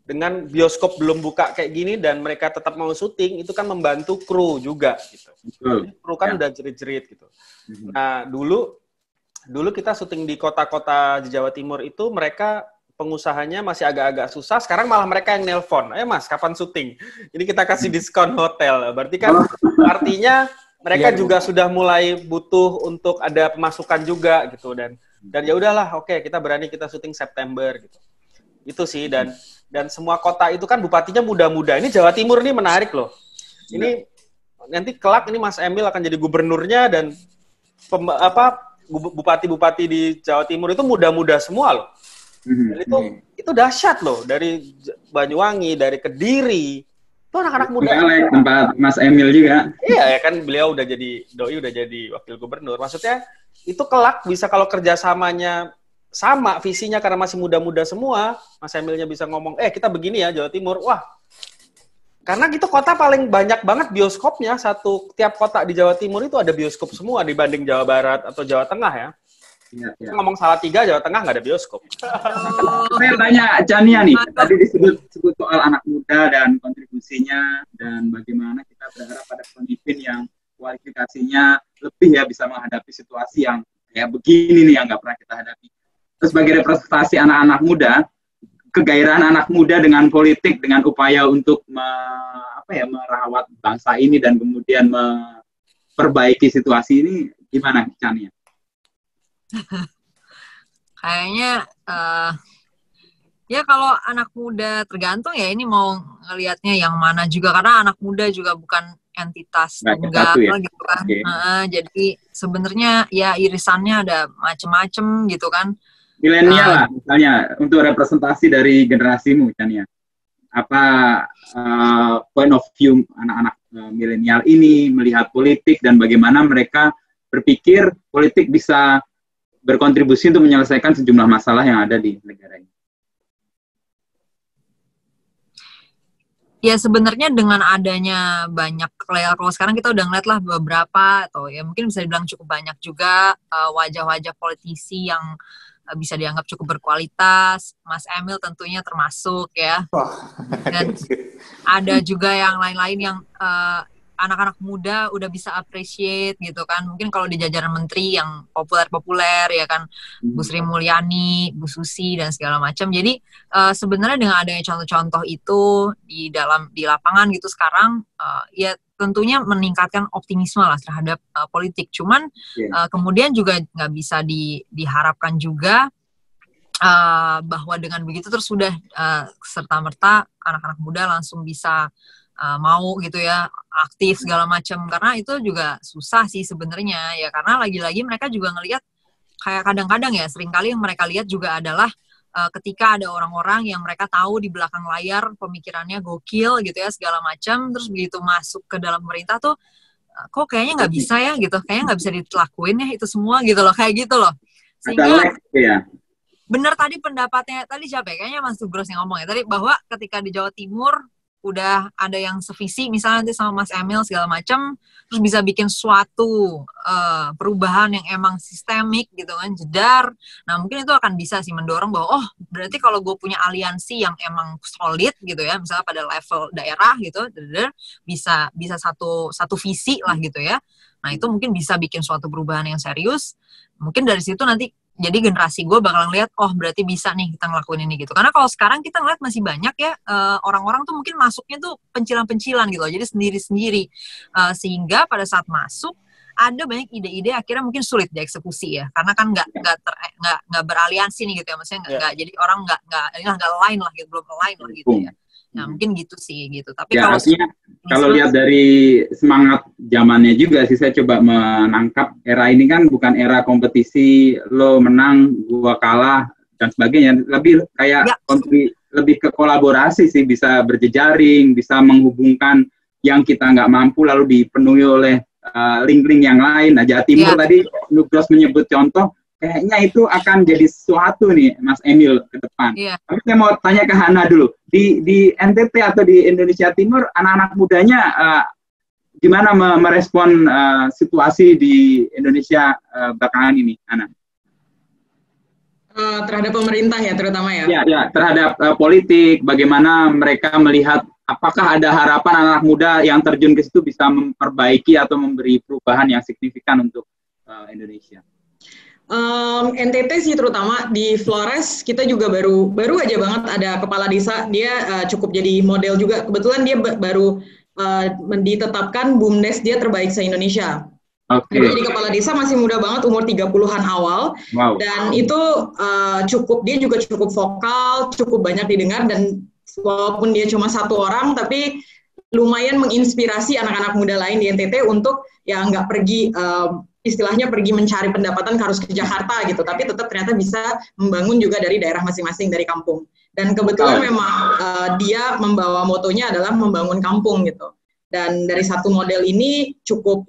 dengan bioskop belum buka kayak gini dan mereka tetap mau syuting, itu kan membantu kru juga gitu. Kru kan udah jerit-jerit gitu. Nah, dulu kita syuting di kota-kota di Jawa Timur itu mereka pengusahanya masih agak-agak susah, sekarang malah mereka yang nelpon. Mas, kapan syuting? Ini kita kasih diskon hotel. Berarti kan artinya mereka juga sudah mulai butuh untuk ada pemasukan juga gitu dan ya udahlah kita berani kita syuting September gitu. Itu sih dan semua kota itu kan bupatinya muda-muda. Ini Jawa Timur nih menarik loh. Ini nanti kelak ini Mas Emil akan jadi gubernurnya dan bupati-bupati di Jawa Timur itu muda-muda semua loh. Dan itu dahsyat loh, dari Banyuwangi, dari Kediri. Itu anak-anak muda. Tempat Mas Emil juga. Iya ya kan, beliau udah jadi wakil gubernur. Maksudnya itu kelak bisa kalau kerjasamanya sama visinya karena masih muda-muda semua. Mas Emilnya bisa ngomong, kita begini ya Jawa Timur. Wah, karena gitu kota paling banyak banget bioskopnya. Tiap kota di Jawa Timur itu ada bioskop semua dibanding Jawa Barat atau Jawa Tengah ya. Ya. Ngomong Salatiga, Jawa Tengah nggak ada bioskop. Saya tanya Chania nih, tadi disebut soal anak muda dan kontribusinya dan bagaimana kita berharap pada pemimpin yang kualifikasinya lebih ya bisa menghadapi situasi yang kayak begini nih yang nggak pernah kita hadapi. Terus sebagai representasi anak-anak muda, kegairahan anak muda dengan politik, dengan upaya untuk merawat bangsa ini dan kemudian memperbaiki situasi ini, gimana Chania? Kayaknya ya kalau anak muda tergantung ya ini mau ngelihatnya yang mana juga karena anak muda juga bukan entitas tunggal gitu kan. Jadi sebenarnya ya irisannya ada macem-macem gitu kan. Milenial lah misalnya untuk representasi dari generasimu Chania. Apa point of view anak-anak milenial ini melihat politik dan bagaimana mereka berpikir politik bisa berkontribusi untuk menyelesaikan sejumlah masalah yang ada di negara ini. Ya sebenarnya dengan adanya banyak kalau sekarang kita udah ngeliat lah beberapa atau ya mungkin bisa dibilang cukup banyak juga wajah-wajah politisi yang bisa dianggap cukup berkualitas. Mas Emil tentunya termasuk ya. Dan ada juga yang lain-lain yang anak-anak muda udah bisa appreciate gitu kan. Mungkin kalau di jajaran menteri yang populer-populer ya kan, Bu Sri Mulyani, Bu Susi dan segala macam. Jadi sebenarnya dengan adanya contoh-contoh itu di lapangan gitu sekarang, ya tentunya meningkatkan optimisme lah terhadap politik. Cuman kemudian juga nggak bisa diharapkan juga bahwa dengan begitu terus sudah serta-merta anak-anak muda langsung bisa mau gitu ya aktif segala macam, karena itu juga susah sih sebenarnya ya, karena lagi-lagi mereka juga ngelihat kayak kadang-kadang ya seringkali yang mereka lihat juga adalah ketika ada orang-orang yang mereka tahu di belakang layar pemikirannya gokil gitu ya segala macam, terus begitu masuk ke dalam pemerintah tuh kok kayaknya nggak bisa ya gitu, kayaknya nggak bisa dilakuin ya itu semua gitu loh, kayak gitu loh. Sehingga bener tadi pendapatnya, tadi siapa ya? Kayaknya Mas Sugros yang ngomong ya tadi, bahwa ketika di Jawa Timur udah ada yang sevisi misalnya nanti sama Mas Emil segala macam, terus bisa bikin suatu perubahan yang emang sistemik gitu kan, jedar. Nah mungkin itu akan bisa sih mendorong bahwa oh berarti kalau gue punya aliansi yang emang solid gitu ya, misalnya pada level daerah gitu, bisa satu visi lah gitu ya. Nah itu mungkin bisa bikin suatu perubahan yang serius. Mungkin dari situ nanti jadi generasi gue bakal ngeliat, oh berarti bisa nih kita ngelakuin ini gitu. Karena kalau sekarang kita ngeliat masih banyak ya orang-orang tuh mungkin masuknya tuh pencilan-pencilan gitu loh, jadi sendiri-sendiri. Sehingga pada saat masuk ada banyak ide-ide akhirnya mungkin sulit dieksekusi ya, karena kan nggak beraliansi nih gitu ya, maksudnya nggak jadi orang nggak lain lah gitu, belum lain lah gitu ya. Nah mungkin gitu sih gitu. Tapi ya, kalau lihat dari semangat zamannya juga sih, saya coba menangkap era ini kan bukan era kompetisi lo menang gua kalah dan sebagainya, lebih kayak lebih ke kolaborasi sih, bisa berjejaring, bisa menghubungkan yang kita nggak mampu lalu dipenuhi oleh link-link yang lain. Nah Jawa Timur tadi Nugros menyebut contoh, kayaknya itu akan jadi sesuatu nih Mas Emil ke depan. Tapi saya mau tanya ke Hana dulu, di NTT atau di Indonesia Timur anak-anak mudanya gimana merespon situasi di Indonesia belakangan ini, Hana? Terhadap pemerintah ya terutama ya? Ya terhadap politik, bagaimana mereka melihat apakah ada harapan anak muda yang terjun ke situ bisa memperbaiki atau memberi perubahan yang signifikan untuk Indonesia? NTT sih terutama di Flores kita juga baru aja banget ada kepala desa, dia cukup jadi model juga, kebetulan dia baru ditetapkan BUMDes dia terbaik se-Indonesia. Dia jadi kepala desa masih muda banget, umur 30-an awal. Dan itu dia juga cukup vokal, cukup banyak didengar, dan walaupun dia cuma satu orang tapi lumayan menginspirasi anak-anak muda lain di NTT untuk ya nggak pergi istilahnya pergi mencari pendapatan harus ke Jakarta gitu, tapi tetap ternyata bisa membangun juga dari daerah masing-masing, dari kampung. Dan kebetulan memang dia membawa motonya adalah membangun kampung gitu. Dan dari satu model ini cukup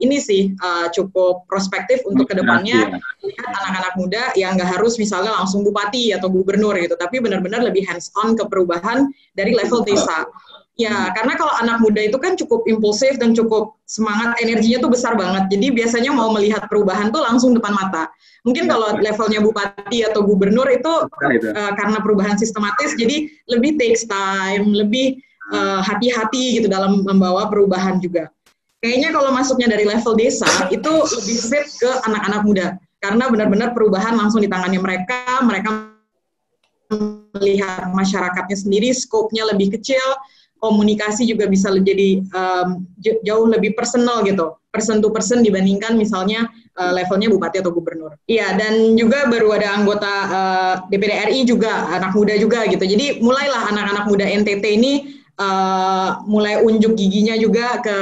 prospektif untuk kedepannya lihat anak-anak muda yang nggak harus misalnya langsung bupati atau gubernur gitu, tapi benar-benar lebih hands-on ke perubahan dari level desa. Ya, karena kalau anak muda itu kan cukup impulsif dan cukup semangat, energinya tuh besar banget. Jadi biasanya mau melihat perubahan tuh langsung depan mata. Mungkin kalau levelnya bupati atau gubernur itu karena perubahan sistematis, jadi lebih takes time, lebih hati-hati gitu dalam membawa perubahan juga. Kayaknya kalau masuknya dari level desa, itu lebih fit ke anak-anak muda. Karena benar-benar perubahan langsung di tangannya mereka melihat masyarakatnya sendiri, skopnya lebih kecil, komunikasi juga bisa jadi jauh lebih personal gitu, person to person dibandingkan misalnya levelnya bupati atau gubernur. Iya, dan juga baru ada anggota DPD RI juga, anak muda juga gitu. Jadi mulailah anak-anak muda NTT ini mulai unjuk giginya juga ke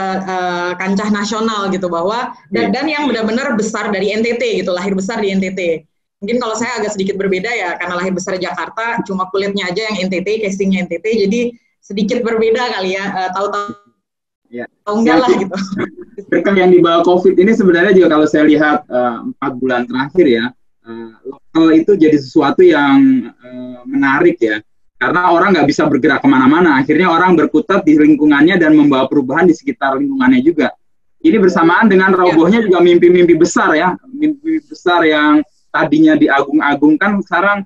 kancah nasional gitu, bahwa dan yang benar-benar besar dari NTT gitu, lahir besar di NTT. Mungkin kalau saya agak sedikit berbeda ya, karena lahir besar di Jakarta, cuma kulitnya aja yang NTT, casingnya NTT, jadi sedikit berbeda kali ya, tahu-tahu enggak lah gitu. Mereka yang di bawah COVID ini sebenarnya juga kalau saya lihat 4 bulan terakhir ya, lokal itu jadi sesuatu yang menarik ya, karena orang nggak bisa bergerak kemana-mana, akhirnya orang berkutat di lingkungannya dan membawa perubahan di sekitar lingkungannya juga. Ini bersamaan dengan robohnya juga mimpi-mimpi besar ya, mimpi besar yang tadinya diagung-agungkan sekarang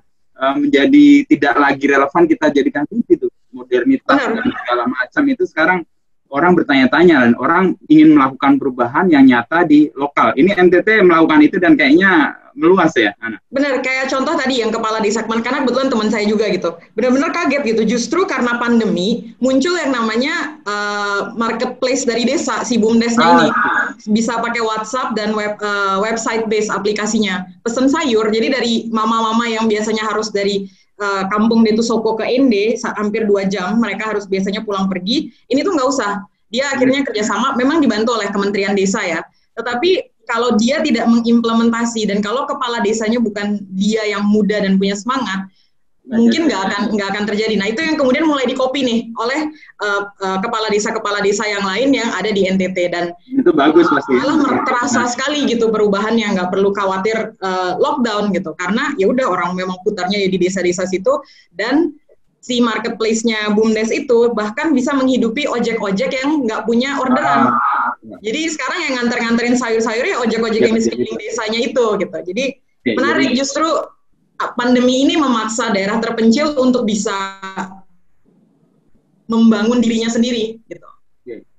menjadi tidak lagi relevan kita jadikan mimpi tuh. Modernitas dan segala macam itu sekarang orang bertanya-tanya dan orang ingin melakukan perubahan yang nyata di lokal. Ini NTT melakukan itu dan kayaknya meluas ya, Ana. Benar, kayak contoh tadi yang kepala desa, karena kebetulan teman saya juga gitu. Benar-benar kaget gitu, justru karena pandemi muncul yang namanya marketplace dari desa, si BUMDesnya ini. Bisa pakai WhatsApp dan website base aplikasinya. Pesen sayur, jadi dari mama-mama yang biasanya harus dari kampung Detusopo ke Ende, hampir 2 jam, mereka harus biasanya pulang pergi, ini tuh nggak usah. Dia akhirnya kerjasama, memang dibantu oleh Kementerian Desa ya, tetapi kalau dia tidak mengimplementasi dan kalau kepala desanya bukan dia yang muda dan punya semangat, mungkin nggak akan terjadi. Nah itu yang kemudian mulai dikopi nih oleh kepala desa yang lain yang ada di NTT dan itu bagus pasti. Malah terasa sekali gitu perubahannya, nggak perlu khawatir lockdown gitu karena ya udah orang memang putarnya ya di desa-desa situ dan si marketplace-nya BUMDes itu bahkan bisa menghidupi ojek-ojek yang nggak punya orderan. Jadi sekarang yang nganter-nganterin sayur-sayur ya ojek-ojek yang di sekeliling desanya itu gitu. Jadi menarik, justru pandemi ini memaksa daerah terpencil untuk bisa membangun dirinya sendiri gitu.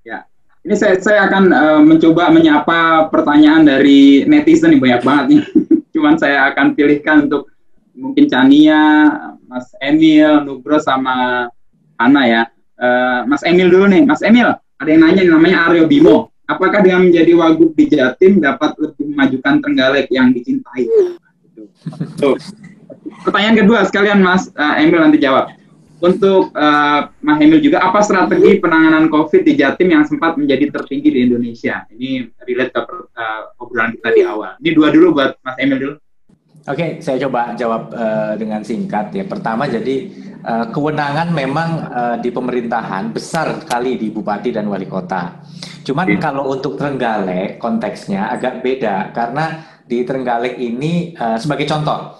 Ya. Ini saya akan mencoba menyapa pertanyaan dari netizen nih, banyak banget nih. Cuman saya akan pilihkan untuk mungkin Chania, Mas Emil, Nugros, sama Ana ya. Mas Emil dulu nih. Mas Emil, ada yang nanya namanya Aryo Bimo. Apakah dengan menjadi wagub di Jatim dapat lebih memajukan Trenggalek yang dicintai? Tuh. Pertanyaan kedua sekalian Mas Emil nanti jawab. Untuk Mas Emil juga, apa strategi penanganan COVID di Jatim yang sempat menjadi tertinggi di Indonesia? Ini relate ke obrolan kita di awal. Ini dua dulu buat Mas Emil dulu. Oke, saya coba jawab dengan singkat ya. Pertama, jadi kewenangan memang di pemerintahan besar sekali di bupati dan wali kota. Cuman kalau untuk Trenggalek konteksnya agak beda karena di Trenggalek ini sebagai contoh,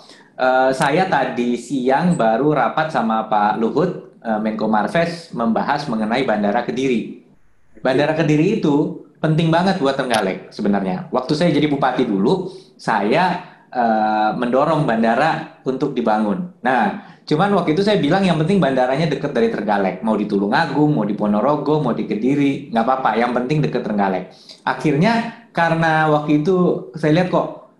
saya tadi siang baru rapat sama Pak Luhut, Menko Marves, membahas mengenai Bandara Kediri. Bandara Kediri itu penting banget buat Trenggalek sebenarnya. Waktu saya jadi bupati dulu, saya mendorong bandara untuk dibangun. Nah, cuman waktu itu saya bilang yang penting bandaranya dekat dari Trenggalek. Mau di Tulungagung, mau di Ponorogo, mau di Kediri, nggak apa-apa. Yang penting dekat Trenggalek. Akhirnya karena waktu itu saya lihat kok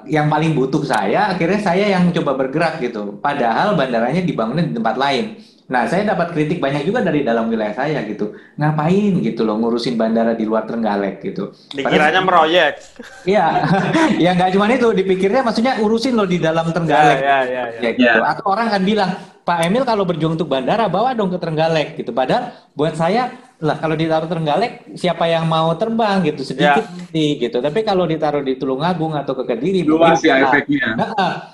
yang paling butuh saya, akhirnya saya yang coba bergerak gitu. Padahal bandaranya dibangunnya di tempat lain. Nah, saya dapat kritik banyak juga dari dalam wilayah saya gitu. Ngapain gitu loh ngurusin bandara di luar Trenggalek gitu. Dikiranya meroyek. Iya, ya nggak cuma itu, dipikirnya maksudnya urusin loh di dalam Trenggalek. Ya, gitu. Atau orang kan bilang, Pak Emil kalau berjuang untuk bandara bawa dong ke Trenggalek gitu. Padahal buat saya lah kalau ditaruh Trenggalek siapa yang mau terbang gitu sedikit nanti gitu. Tapi kalau ditaruh di Tulungagung atau ke Kediri luas ya efeknya.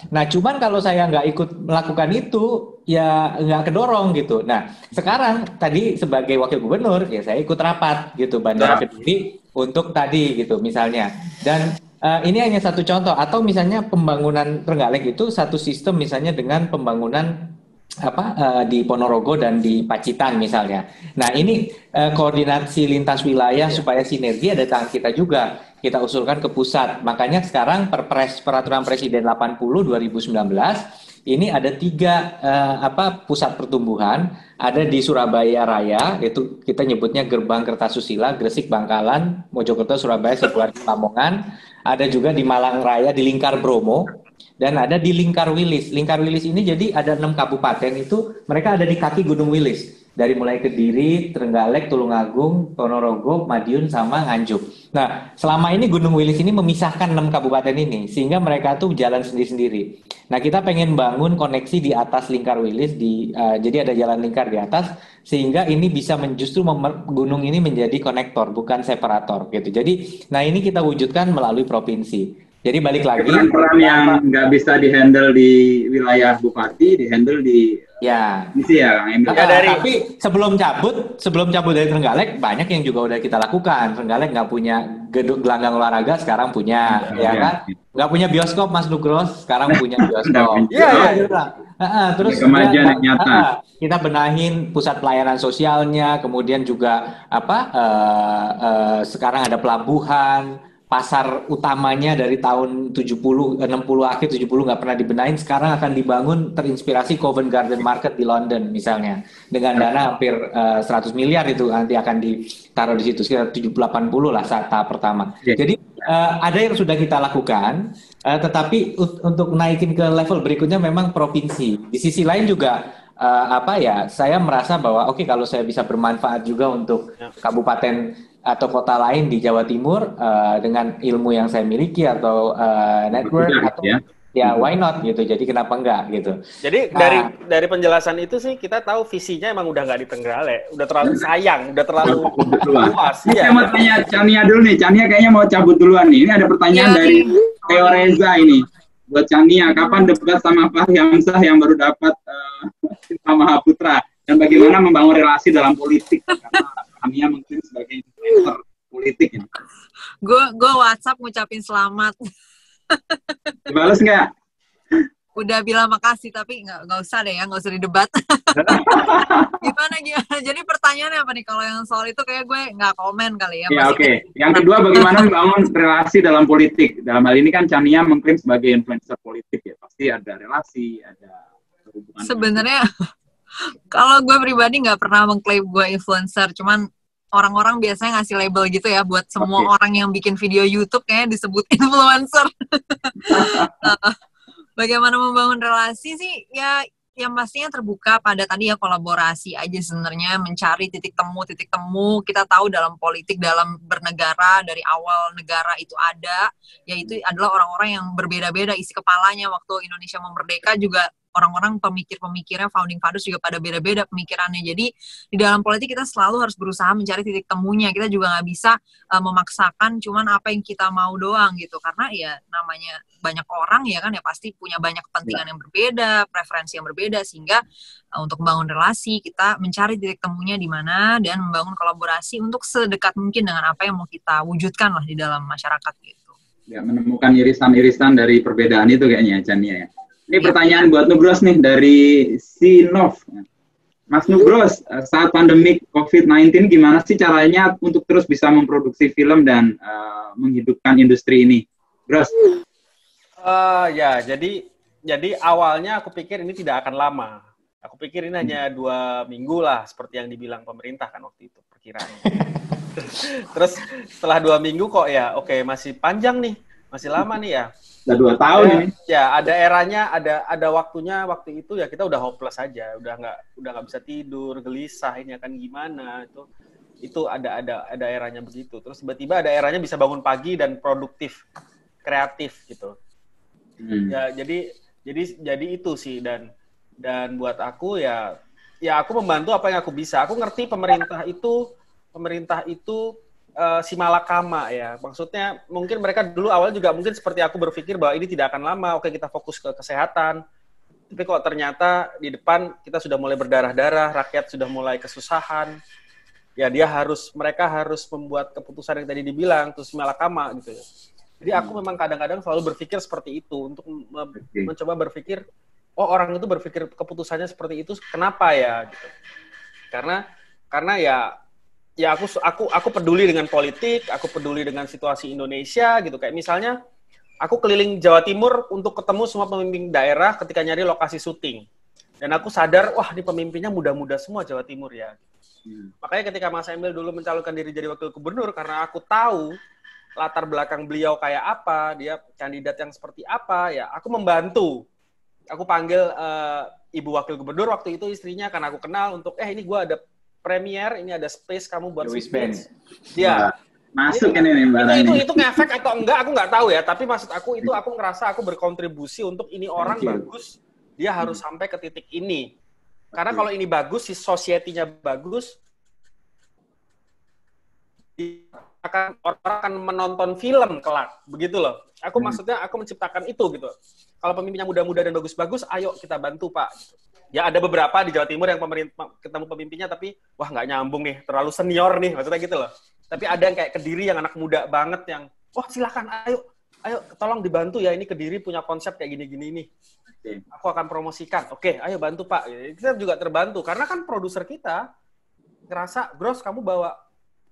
Nah, cuman kalau saya nggak ikut melakukan itu ya nggak kedorong gitu. Nah, sekarang tadi sebagai wakil gubernur ya saya ikut rapat gitu Bandara Kediri untuk tadi gitu misalnya. Dan ini hanya satu contoh atau misalnya pembangunan Trenggalek itu satu sistem misalnya dengan pembangunan di Ponorogo dan di Pacitan misalnya. Nah ini koordinasi lintas wilayah supaya sinergi ada tangan kita juga. Kita usulkan ke pusat. Makanya sekarang Peraturan Presiden 80 2019 ini ada 3 pusat pertumbuhan. Ada di Surabaya Raya, itu kita nyebutnya Gerbang Kertasusila, Gresik, Bangkalan, Mojokerto, Surabaya, Sidoarjo, Lamongan. Ada juga di Malang Raya, di Lingkar Bromo. Dan ada di Lingkar Wilis. Lingkar Wilis ini jadi ada 6 kabupaten itu mereka ada di kaki Gunung Wilis. Dari mulai Kediri, Trenggalek, Tulungagung, Ponorogo, Madiun, sama Nganjuk. Nah, selama ini Gunung Wilis ini memisahkan 6 kabupaten ini. Sehingga mereka tuh jalan sendiri-sendiri. Nah, kita pengen bangun koneksi di atas Lingkar Wilis. Jadi ada jalan lingkar di atas. Sehingga ini bisa justru gunung ini menjadi konektor, bukan separator. Gitu. Jadi, nah ini kita wujudkan melalui provinsi. Jadi balik lagi peran yang nggak bisa dihandle di wilayah bupati, dihandle di misi ya, Kang Emil. Tapi sebelum cabut dari Trenggalek banyak yang juga udah kita lakukan. Trenggalek nggak punya gedung gelanggang olahraga, sekarang punya, kan? Nggak punya bioskop, Mas Nugros, sekarang punya bioskop. Terus kemajuan nyata. Kita benahin pusat pelayanan sosialnya, kemudian juga sekarang ada pelabuhan. pasar utamanya dari tahun 60 akhir 70 nggak pernah dibenahin, sekarang akan dibangun terinspirasi Covent Garden Market di London misalnya, dengan dana hampir 100 miliar itu nanti akan ditaruh di situ, sekitar 70-80 lah saat tahap pertama. Jadi ada yang sudah kita lakukan, tetapi untuk naikin ke level berikutnya memang provinsi. Di sisi lain juga saya merasa bahwa oke, kalau saya bisa bermanfaat juga untuk kabupaten atau kota lain di Jawa Timur dengan ilmu yang saya miliki atau network atau why not gitu. Jadi kenapa enggak gitu. Jadi dari penjelasan itu sih kita tahu visinya emang udah nggak di Trenggalek, udah terlalu sayang, udah terlalu luas. Saya mau tanya Chania dulu nih. Chania kayaknya mau cabut duluan nih. Ini ada pertanyaan dari Theo Reza ini. Buat Chania, kapan debat sama Fahri Hamzah yang baru dapat sama Mahaputra, dan bagaimana membangun relasi dalam politik? Karena Chania mungkin sebagai influencer politik ini. Gue WhatsApp ngucapin selamat. Dibalas nggak? Udah bilang makasih, tapi nggak usah deh ya, nggak usah didebat. Gimana? Jadi pertanyaannya apa nih? Kalau yang soal itu kayak gue nggak komen kali ya. Ya oke. Yang kedua, bagaimana membangun relasi dalam politik? Dalam hal ini kan Chania mengklaim sebagai influencer politik ya, pasti ada relasi, ada hubungan. Sebenarnya kalau gue pribadi nggak pernah mengklaim gue influencer, cuman orang-orang biasanya ngasih label gitu ya buat semua orang yang bikin video YouTube kayaknya disebut influencer. Bagaimana membangun relasi sih? Ya yang pastinya terbuka pada tadi ya, kolaborasi aja sebenarnya, mencari titik temu. Kita tahu dalam politik, dalam bernegara, dari awal negara itu ada, yaitu adalah orang-orang yang berbeda-beda isi kepalanya. Waktu Indonesia memerdeka juga orang-orang pemikirnya, founding fathers juga pada beda-beda pemikirannya. Jadi di dalam politik kita selalu harus berusaha mencari titik temunya. Kita juga nggak bisa memaksakan cuman apa yang kita mau doang gitu. Karena ya namanya banyak orang ya kan, ya pasti punya banyak kepentingan yang berbeda, preferensi yang berbeda, sehingga untuk membangun relasi kita mencari titik temunya di mana dan membangun kolaborasi untuk sedekat mungkin dengan apa yang mau kita wujudkan lah di dalam masyarakat gitu. Ya, menemukan irisan-irisan dari perbedaan itu kayaknya, Chania ya. Ini pertanyaan buat Nugros nih dari Sinov. Mas Nugros, saat pandemik COVID-19 gimana sih caranya untuk terus bisa memproduksi film dan menghidupkan industri ini? Nugros? Jadi awalnya aku pikir ini tidak akan lama. Aku pikir ini hanya 2 minggu lah, seperti yang dibilang pemerintah kan waktu itu perkiraannya. Terus setelah 2 minggu kok ya, masih panjang nih, masih lama nih ya. Udah 2 tahun ini. Ya, ada eranya, ada waktunya. Waktu itu ya kita udah hopeless aja, udah nggak bisa tidur, gelisah ini akan gimana. Itu ada eranya begitu. Terus tiba-tiba ada eranya bisa bangun pagi dan produktif, kreatif gitu. Ya, jadi itu sih, dan buat aku ya aku membantu apa yang aku bisa. Aku ngerti pemerintah itu si malakama ya. Maksudnya mungkin mereka dulu awal juga mungkin seperti aku berpikir bahwa ini tidak akan lama, kita fokus ke kesehatan. Tapi kok ternyata di depan kita sudah mulai berdarah-darah, rakyat sudah mulai kesusahan. Ya mereka harus membuat keputusan yang tadi dibilang, terus malakama gitu ya. Jadi aku memang kadang-kadang selalu berpikir seperti itu, untuk mencoba berpikir, orang itu berpikir keputusannya seperti itu, kenapa ya gitu. Karena ya aku peduli dengan politik, aku peduli dengan situasi Indonesia gitu. Kayak misalnya aku keliling Jawa Timur untuk ketemu semua pemimpin daerah ketika nyari lokasi syuting. Dan aku sadar, ini pemimpinnya muda-muda semua Jawa Timur ya. Makanya ketika Mas Emil dulu mencalonkan diri jadi wakil gubernur, karena aku tahu latar belakang beliau kayak apa, dia kandidat yang seperti apa, ya aku membantu. Aku panggil ibu wakil gubernur waktu itu, istrinya, karena aku kenal, untuk ini gue ada premier, ini ada space kamu buat space. Ya. Masuk ini itu ngefek atau enggak aku nggak tahu ya, tapi maksud aku itu aku ngerasa aku berkontribusi untuk ini orang bagus, dia harus sampai ke titik ini. Karena kalau ini bagus, si society-nya bagus, orang akan menonton film kelak, begitu loh. Maksudnya aku menciptakan itu gitu. Kalau pemimpinnya muda-muda dan bagus-bagus, ayo kita bantu Pak. Gitu. Ya ada beberapa di Jawa Timur yang ketemu pemimpinnya tapi nggak nyambung nih, terlalu senior nih, maksudnya gitu loh. Tapi ada yang kayak Kediri yang anak muda banget yang silakan ayo tolong dibantu ya, ini Kediri punya konsep kayak gini-gini nih. Aku akan promosikan. Ayo bantu Pak. Kita juga terbantu karena kan produser kita ngerasa, Bros kamu bawa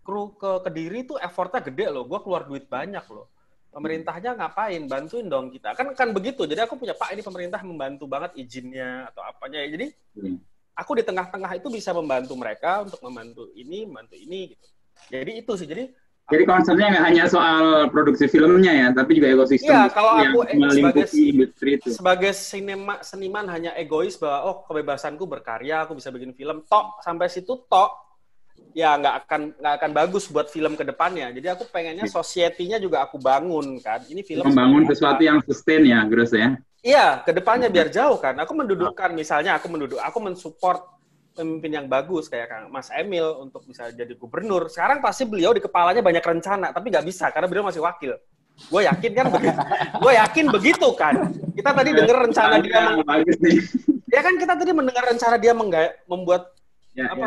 kru ke Kediri tuh effortnya gede loh, gue keluar duit banyak loh. Pemerintahnya ngapain? Bantuin dong kita. Kan begitu. Jadi aku punya, Pak, ini pemerintah membantu banget izinnya atau apanya. Jadi aku di tengah-tengah itu bisa membantu mereka untuk membantu ini gitu. Jadi itu sih. Jadi konsepnya nggak hanya soal produksi filmnya ya, tapi juga ekosistem. Iya, kalau aku sebagai seniman hanya egois bahwa kebebasanku berkarya, aku bisa bikin film, tok sampai situ tok, ya nggak akan bagus buat film ke depannya. Jadi aku pengennya society-nya juga aku bangun kan. Ini film membangun sesuatu yang sustain ya, Gros ya. Iya, ke depannya biar jauh kan. Aku mendudukkan misalnya aku mensupport pemimpin yang bagus kayak Kang Mas Emil untuk bisa jadi gubernur. Sekarang pasti beliau di kepalanya banyak rencana, tapi nggak bisa karena beliau masih wakil. Gue yakin kan begitu. Gue yakin begitu kan. Kita tadi dengar rencana dia ya kan kita tadi mendengar rencana dia membuat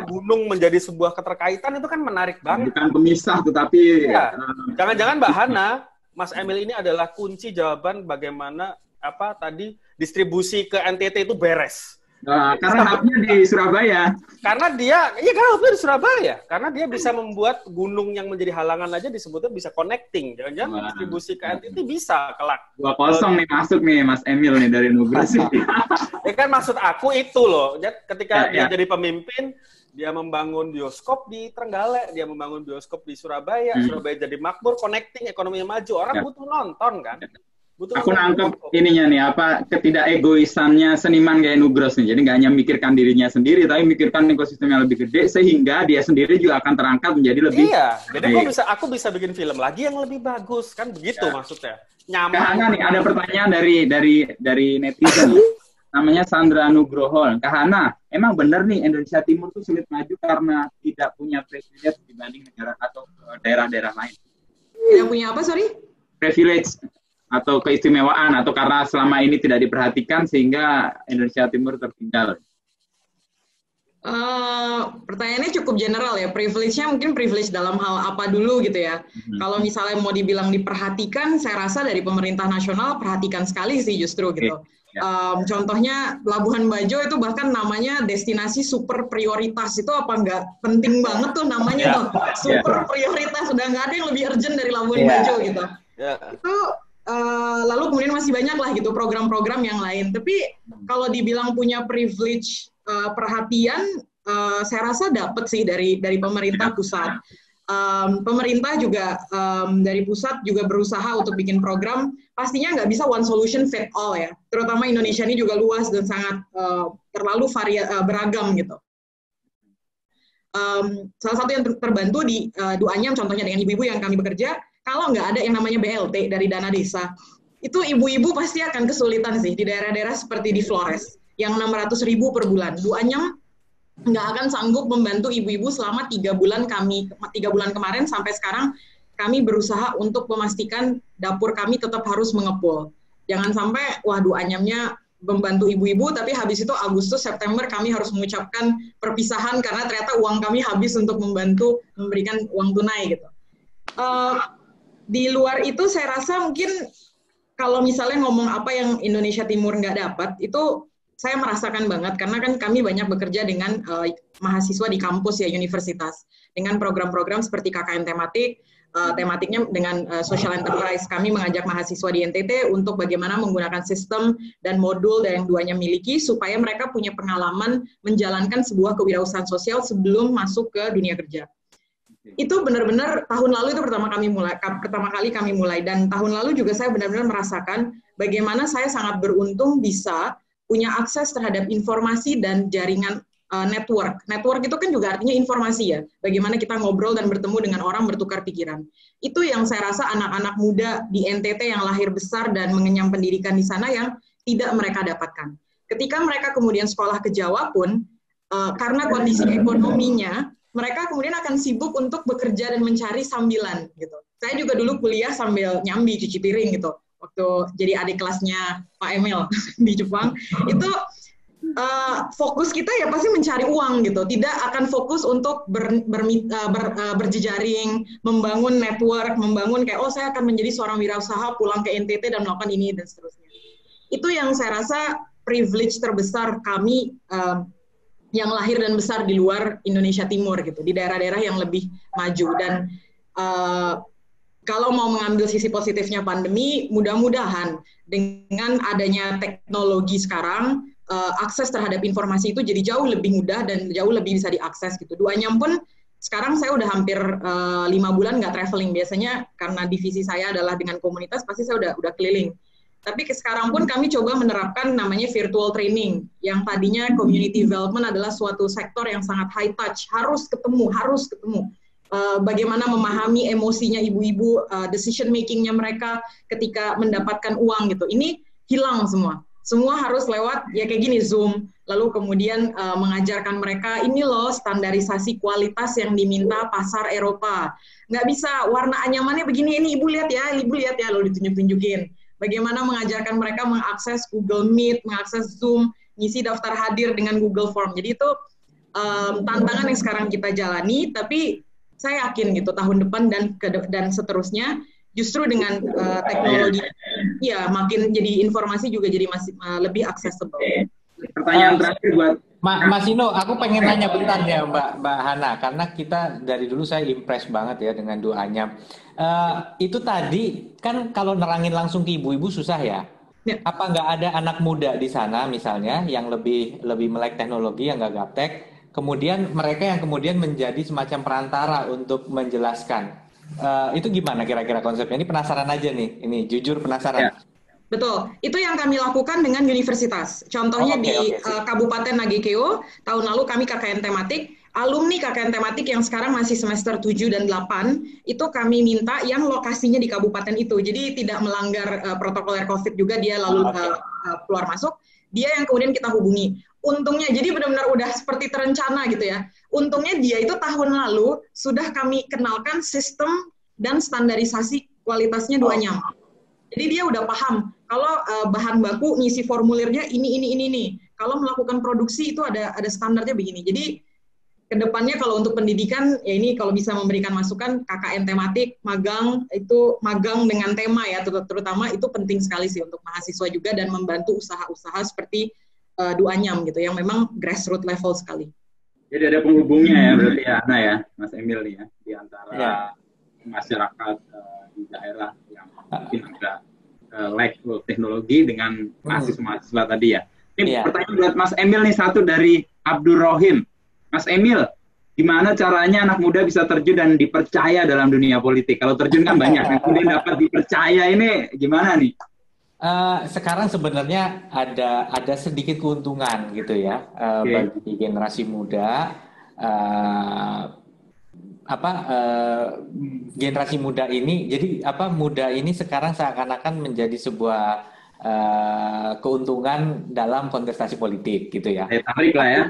gunung menjadi sebuah keterkaitan, itu kan menarik banget. Bukan pemisah tetapi jangan-jangan Mbak Hana, Mas Emil ini adalah kunci jawaban bagaimana distribusi ke NTT itu beres. Karena hubnya di Surabaya. Karena hubnya di Surabaya. Karena dia bisa membuat gunung yang menjadi halangan aja disebutnya bisa connecting. Jangan-jangan distribusi ke NTT bisa kelak. 2-0 nih masuk nih Mas Emil nih dari Nugrasi. Ya kan maksud aku itu loh. Ketika dia jadi pemimpin, dia membangun bioskop di Trenggalek, dia membangun bioskop di Surabaya, Surabaya jadi makmur, connecting, ekonominya maju. Orang butuh nonton kan. Aku nangkep ininya nih, ketidakegoisannya seniman kayak Nugros nih. Jadi nggak hanya mikirkan dirinya sendiri, tapi mikirkan ekosistem yang lebih gede, sehingga dia sendiri juga akan terangkat menjadi lebih. Iya, jadi aku bisa bikin film lagi yang lebih bagus, kan begitu maksudnya. Nyaman. Kahana nih, ada pertanyaan dari netizen. Namanya Sandra Nugroho. Kahana, emang bener nih Indonesia Timur tuh sulit maju karena tidak punya privilege dibanding negara atau daerah-daerah lain? Tidak punya apa, sorry? Privilege atau keistimewaan, atau karena selama ini tidak diperhatikan sehingga Indonesia Timur tertinggal? Pertanyaannya cukup general ya. Privilege-nya mungkin privilege dalam hal apa dulu gitu ya. Kalau misalnya mau dibilang diperhatikan, saya rasa dari pemerintah nasional perhatikan sekali sih justru gitu. Contohnya Labuhan Bajo itu bahkan namanya destinasi super prioritas. Itu apa nggak penting banget tuh namanya tuh. Super prioritas, udah nggak ada yang lebih urgent dari Labuhan Bajo gitu. Itu lalu kemudian masih banyak lah gitu program-program yang lain. Tapi kalau dibilang punya privilege perhatian, saya rasa dapat sih dari pemerintah pusat. Pemerintah juga dari pusat juga berusaha untuk bikin program. Pastinya nggak bisa one solution fit all ya. Terutama Indonesia ini juga luas dan sangat terlalu beragam gitu. Salah satu yang terbantu di Duanyam contohnya dengan ibu-ibu yang kami bekerja. Kalau nggak ada yang namanya BLT dari dana desa, itu ibu-ibu pasti akan kesulitan sih di daerah-daerah seperti di Flores, yang 600.000 per bulan. Duanyam nggak akan sanggup membantu ibu-ibu selama 3 bulan kemarin sampai sekarang kami berusaha untuk memastikan dapur kami tetap harus mengepul. Jangan sampai, Duanyamnya membantu ibu-ibu, tapi habis itu Agustus, September kami harus mengucapkan perpisahan karena ternyata uang kami habis untuk memberikan uang tunai gitu. Di luar itu saya rasa mungkin kalau misalnya ngomong apa yang Indonesia Timur nggak dapat, itu saya merasakan banget karena kan kami banyak bekerja dengan mahasiswa di kampus ya, universitas, dengan program-program seperti KKN tematik, tematiknya dengan social enterprise. Kami mengajak mahasiswa di NTT untuk bagaimana menggunakan sistem dan modul yang duanya miliki supaya mereka punya pengalaman menjalankan sebuah kewirausahaan sosial sebelum masuk ke dunia kerja. Itu benar-benar tahun lalu itu pertama kali kami mulai, dan tahun lalu juga saya benar-benar merasakan bagaimana saya sangat beruntung bisa punya akses terhadap informasi dan jaringan network. Network itu kan juga artinya informasi ya, bagaimana kita ngobrol dan bertemu dengan orang, bertukar pikiran. Itu yang saya rasa anak-anak muda di NTT yang lahir besar dan mengenyam pendidikan di sana yang tidak mereka dapatkan. Ketika mereka kemudian sekolah ke Jawa pun, karena kondisi ekonominya, mereka kemudian akan sibuk untuk bekerja dan mencari sambilan gitu. Saya juga dulu kuliah sambil nyambi, cuci piring gitu. Waktu jadi adik kelasnya Pak Emil di Jepang, itu fokus kita ya pasti mencari uang gitu. Tidak akan fokus untuk berjejaring, membangun network, membangun kayak saya akan menjadi seorang wirausaha, pulang ke NTT dan melakukan ini dan seterusnya. Itu yang saya rasa privilege terbesar kami yang lahir dan besar di luar Indonesia Timur gitu, di daerah-daerah yang lebih maju. Dan kalau mau mengambil sisi positifnya pandemi, mudah-mudahan dengan adanya teknologi sekarang, akses terhadap informasi itu jadi jauh lebih mudah dan jauh lebih bisa diakses gitu. Duanyam pun sekarang saya udah hampir 5 bulan nggak traveling. Biasanya karena divisi saya adalah dengan komunitas, pasti saya udah keliling. Tapi sekarang pun kami coba menerapkan namanya virtual training, yang tadinya community development adalah suatu sektor yang sangat high touch, harus ketemu. Bagaimana memahami emosinya ibu-ibu, decision makingnya mereka ketika mendapatkan uang gitu. Ini hilang semua. Semua harus lewat ya kayak gini Zoom. Lalu kemudian mengajarkan mereka ini loh standarisasi kualitas yang diminta pasar Eropa. Nggak bisa warna anyamannya begini, ini ibu lihat ya, lalu ditunjuk-tunjukin. Bagaimana mengajarkan mereka mengakses Google Meet, mengakses Zoom, ngisi daftar hadir dengan Google Form. Jadi itu tantangan yang sekarang kita jalani, tapi saya yakin gitu tahun depan dan seterusnya justru dengan teknologi ya makin jadi informasi juga jadi masih lebih accessible. Pertanyaan terakhir buat Mas Ino, aku pengen nanya bentar ya Mbak Hana, karena kita dari dulu saya impress banget ya dengan doanya. Itu tadi kan kalau nerangin langsung ke ibu-ibu susah ya. Apa nggak ada anak muda di sana misalnya yang lebih melek teknologi, yang nggak gaptek, kemudian mereka yang kemudian menjadi semacam perantara untuk menjelaskan. Itu gimana kira-kira konsepnya? Ini penasaran aja nih, ini jujur penasaran. Ya. Betul, itu yang kami lakukan dengan universitas. Contohnya di Kabupaten Nagekeo, tahun lalu kami KKN tematik, alumni KKN tematik yang sekarang masih semester 7 dan 8, itu kami minta yang lokasinya di kabupaten itu. Jadi tidak melanggar protokoler COVID juga, dia lalu keluar masuk, dia yang kemudian kita hubungi. Untungnya, jadi benar-benar udah seperti terencana gitu ya. Untungnya dia itu tahun lalu sudah kami kenalkan sistem dan standarisasi kualitasnya Duanyam. Jadi dia udah paham, kalau bahan baku ngisi formulirnya ini nih. Kalau melakukan produksi itu ada standarnya begini. Jadi kedepannya kalau untuk pendidikan, ya ini kalau bisa memberikan masukan, KKN tematik, magang dengan tema ya, terutama itu penting sekali sih untuk mahasiswa juga dan membantu usaha-usaha seperti Duanyam gitu, yang memang grassroots level sekali. Jadi ada penghubungnya ya berarti ya, Ana ya, Mas Emil nih ya, di antara masyarakat di daerah yang mungkin agak lack teknologi dengan mahasiswa tadi ya. Ini pertanyaan buat Mas Emil nih, satu dari Abdur Rohim. Mas Emil, gimana caranya anak muda bisa terjun dan dipercaya dalam dunia politik? Kalau terjun kan banyak, yang kemudian dapat dipercaya ini gimana nih? Sekarang sebenarnya ada sedikit keuntungan gitu ya bagi generasi muda. Generasi muda ini, jadi muda ini sekarang seakan-akan menjadi sebuah keuntungan dalam kontestasi politik gitu ya. Tarik lah ya.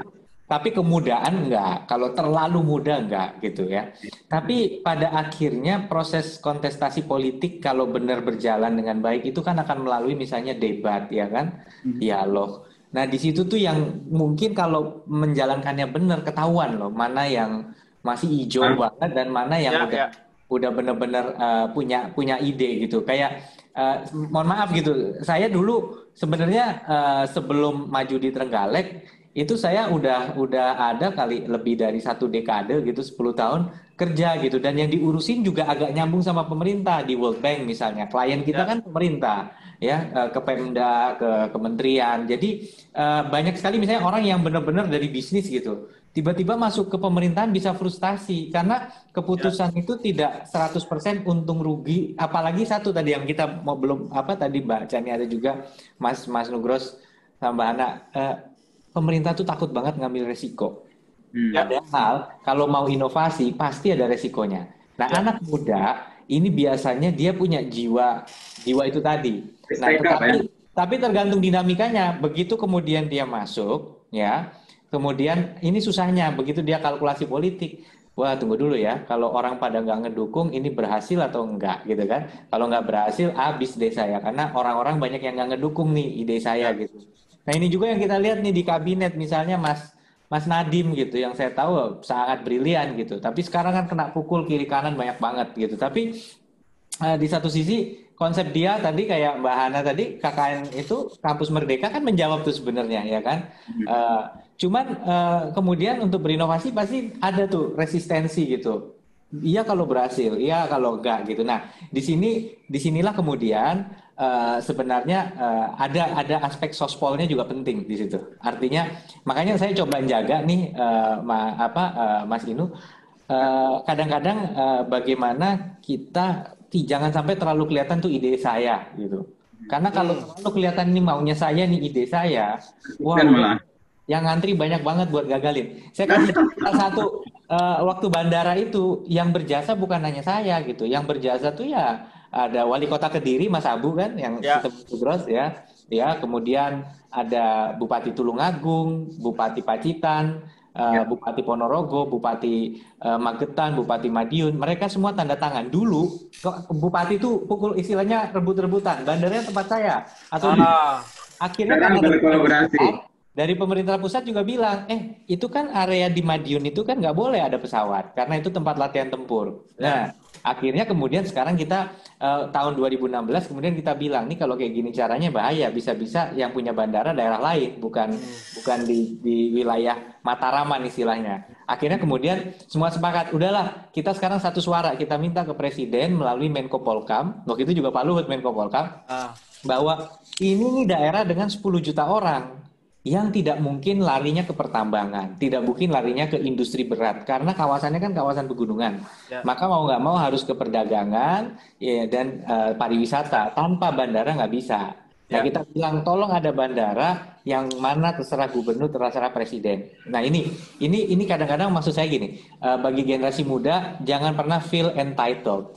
Tapi kemudaan enggak, kalau terlalu muda enggak gitu ya. Tapi pada akhirnya proses kontestasi politik kalau benar berjalan dengan baik itu kan akan melalui misalnya debat ya kan, dialog. Nah di situ tuh yang mungkin kalau menjalankannya benar ketahuan loh, mana yang masih hijau banget dan mana yang udah benar-benar punya ide gitu. Kayak mohon maaf gitu, saya dulu sebenarnya sebelum maju di Trenggalek itu saya udah ada kali lebih dari 1 dekade gitu, 10 tahun kerja gitu, dan yang diurusin juga agak nyambung sama pemerintah di World Bank misalnya. Klien kita kan pemerintah ya, ke Pemda, ke kementerian. Jadi banyak sekali misalnya orang yang benar-benar dari bisnis gitu, tiba-tiba masuk ke pemerintahan bisa frustasi karena keputusan itu tidak 100% untung rugi. Apalagi satu tadi yang kita mau belum tadi Mbak Chani ada juga Mas Nugros sama Mbak Hana, pemerintah tuh takut banget ngambil resiko. Padahal kalau mau inovasi pasti ada resikonya. Nah anak muda ini biasanya dia punya jiwa itu tadi. Nah tapi tergantung dinamikanya. Begitu kemudian dia masuk ya, kemudian ini susahnya begitu dia kalkulasi politik. Wah tunggu dulu ya, kalau orang pada nggak ngedukung ini berhasil atau enggak gitu kan. Kalau nggak berhasil habis deh saya, karena orang-orang banyak yang nggak ngedukung nih ide saya gitu. Nah ini juga yang kita lihat nih di kabinet misalnya Mas Nadiem gitu, yang saya tahu sangat brilian gitu. Tapi sekarang kan kena pukul kiri kanan banyak banget gitu. Tapi di satu sisi konsep dia tadi kayak Mbak Hana tadi, KKN itu kampus merdeka kan menjawab tuh sebenarnya ya kan. Cuman kemudian untuk berinovasi pasti ada tuh resistensi gitu. Iya kalau berhasil, iya kalau enggak gitu. Nah, disinilah kemudian sebenarnya ada aspek sospolnya juga penting di situ. Artinya makanya saya coba jaga nih Mas Inu. Kadang-kadang bagaimana kita jangan sampai terlalu kelihatan tuh ide saya gitu. Karena kalau terlalu kelihatan ini maunya saya nih ide saya, wah yang ngantri banyak banget buat gagalin. Saya kasih salah satu waktu bandara itu yang berjasa bukan hanya saya gitu. Yang berjasa tuh ya ada Wali Kota Kediri Mas Abu kan yang Gross ya. Ya, kemudian ada Bupati Tulungagung, Bupati Pacitan, Bupati Ponorogo, Bupati Magetan, Bupati Madiun, mereka semua tanda tangan. Dulu Bupati itu pukul istilahnya rebut-rebutan, bandaranya tempat saya. Atau akhirnya karena berkolaborasi. Dari pemerintah pusat juga bilang, itu kan area di Madiun itu kan nggak boleh ada pesawat karena itu tempat latihan tempur. Nah, akhirnya kemudian sekarang kita tahun 2016 kemudian kita bilang nih kalau kayak gini caranya bahaya, bisa-bisa yang punya bandara daerah lain, bukan di wilayah Mataraman istilahnya. Akhirnya kemudian semua sepakat, udahlah kita sekarang satu suara, kita minta ke Presiden melalui Menko Polkam, waktu itu juga Pak Luhut Menko Polkam, bahwa ini nih daerah dengan 10 juta orang yang tidak mungkin larinya ke pertambangan, tidak mungkin larinya ke industri berat, karena kawasannya kan kawasan pegunungan. Maka mau nggak mau harus ke perdagangan ya, dan pariwisata, tanpa bandara nggak bisa. Nah kita bilang tolong ada bandara yang mana terserah gubernur, terserah presiden. Nah ini kadang-kadang maksud saya gini, bagi generasi muda jangan pernah feel entitled.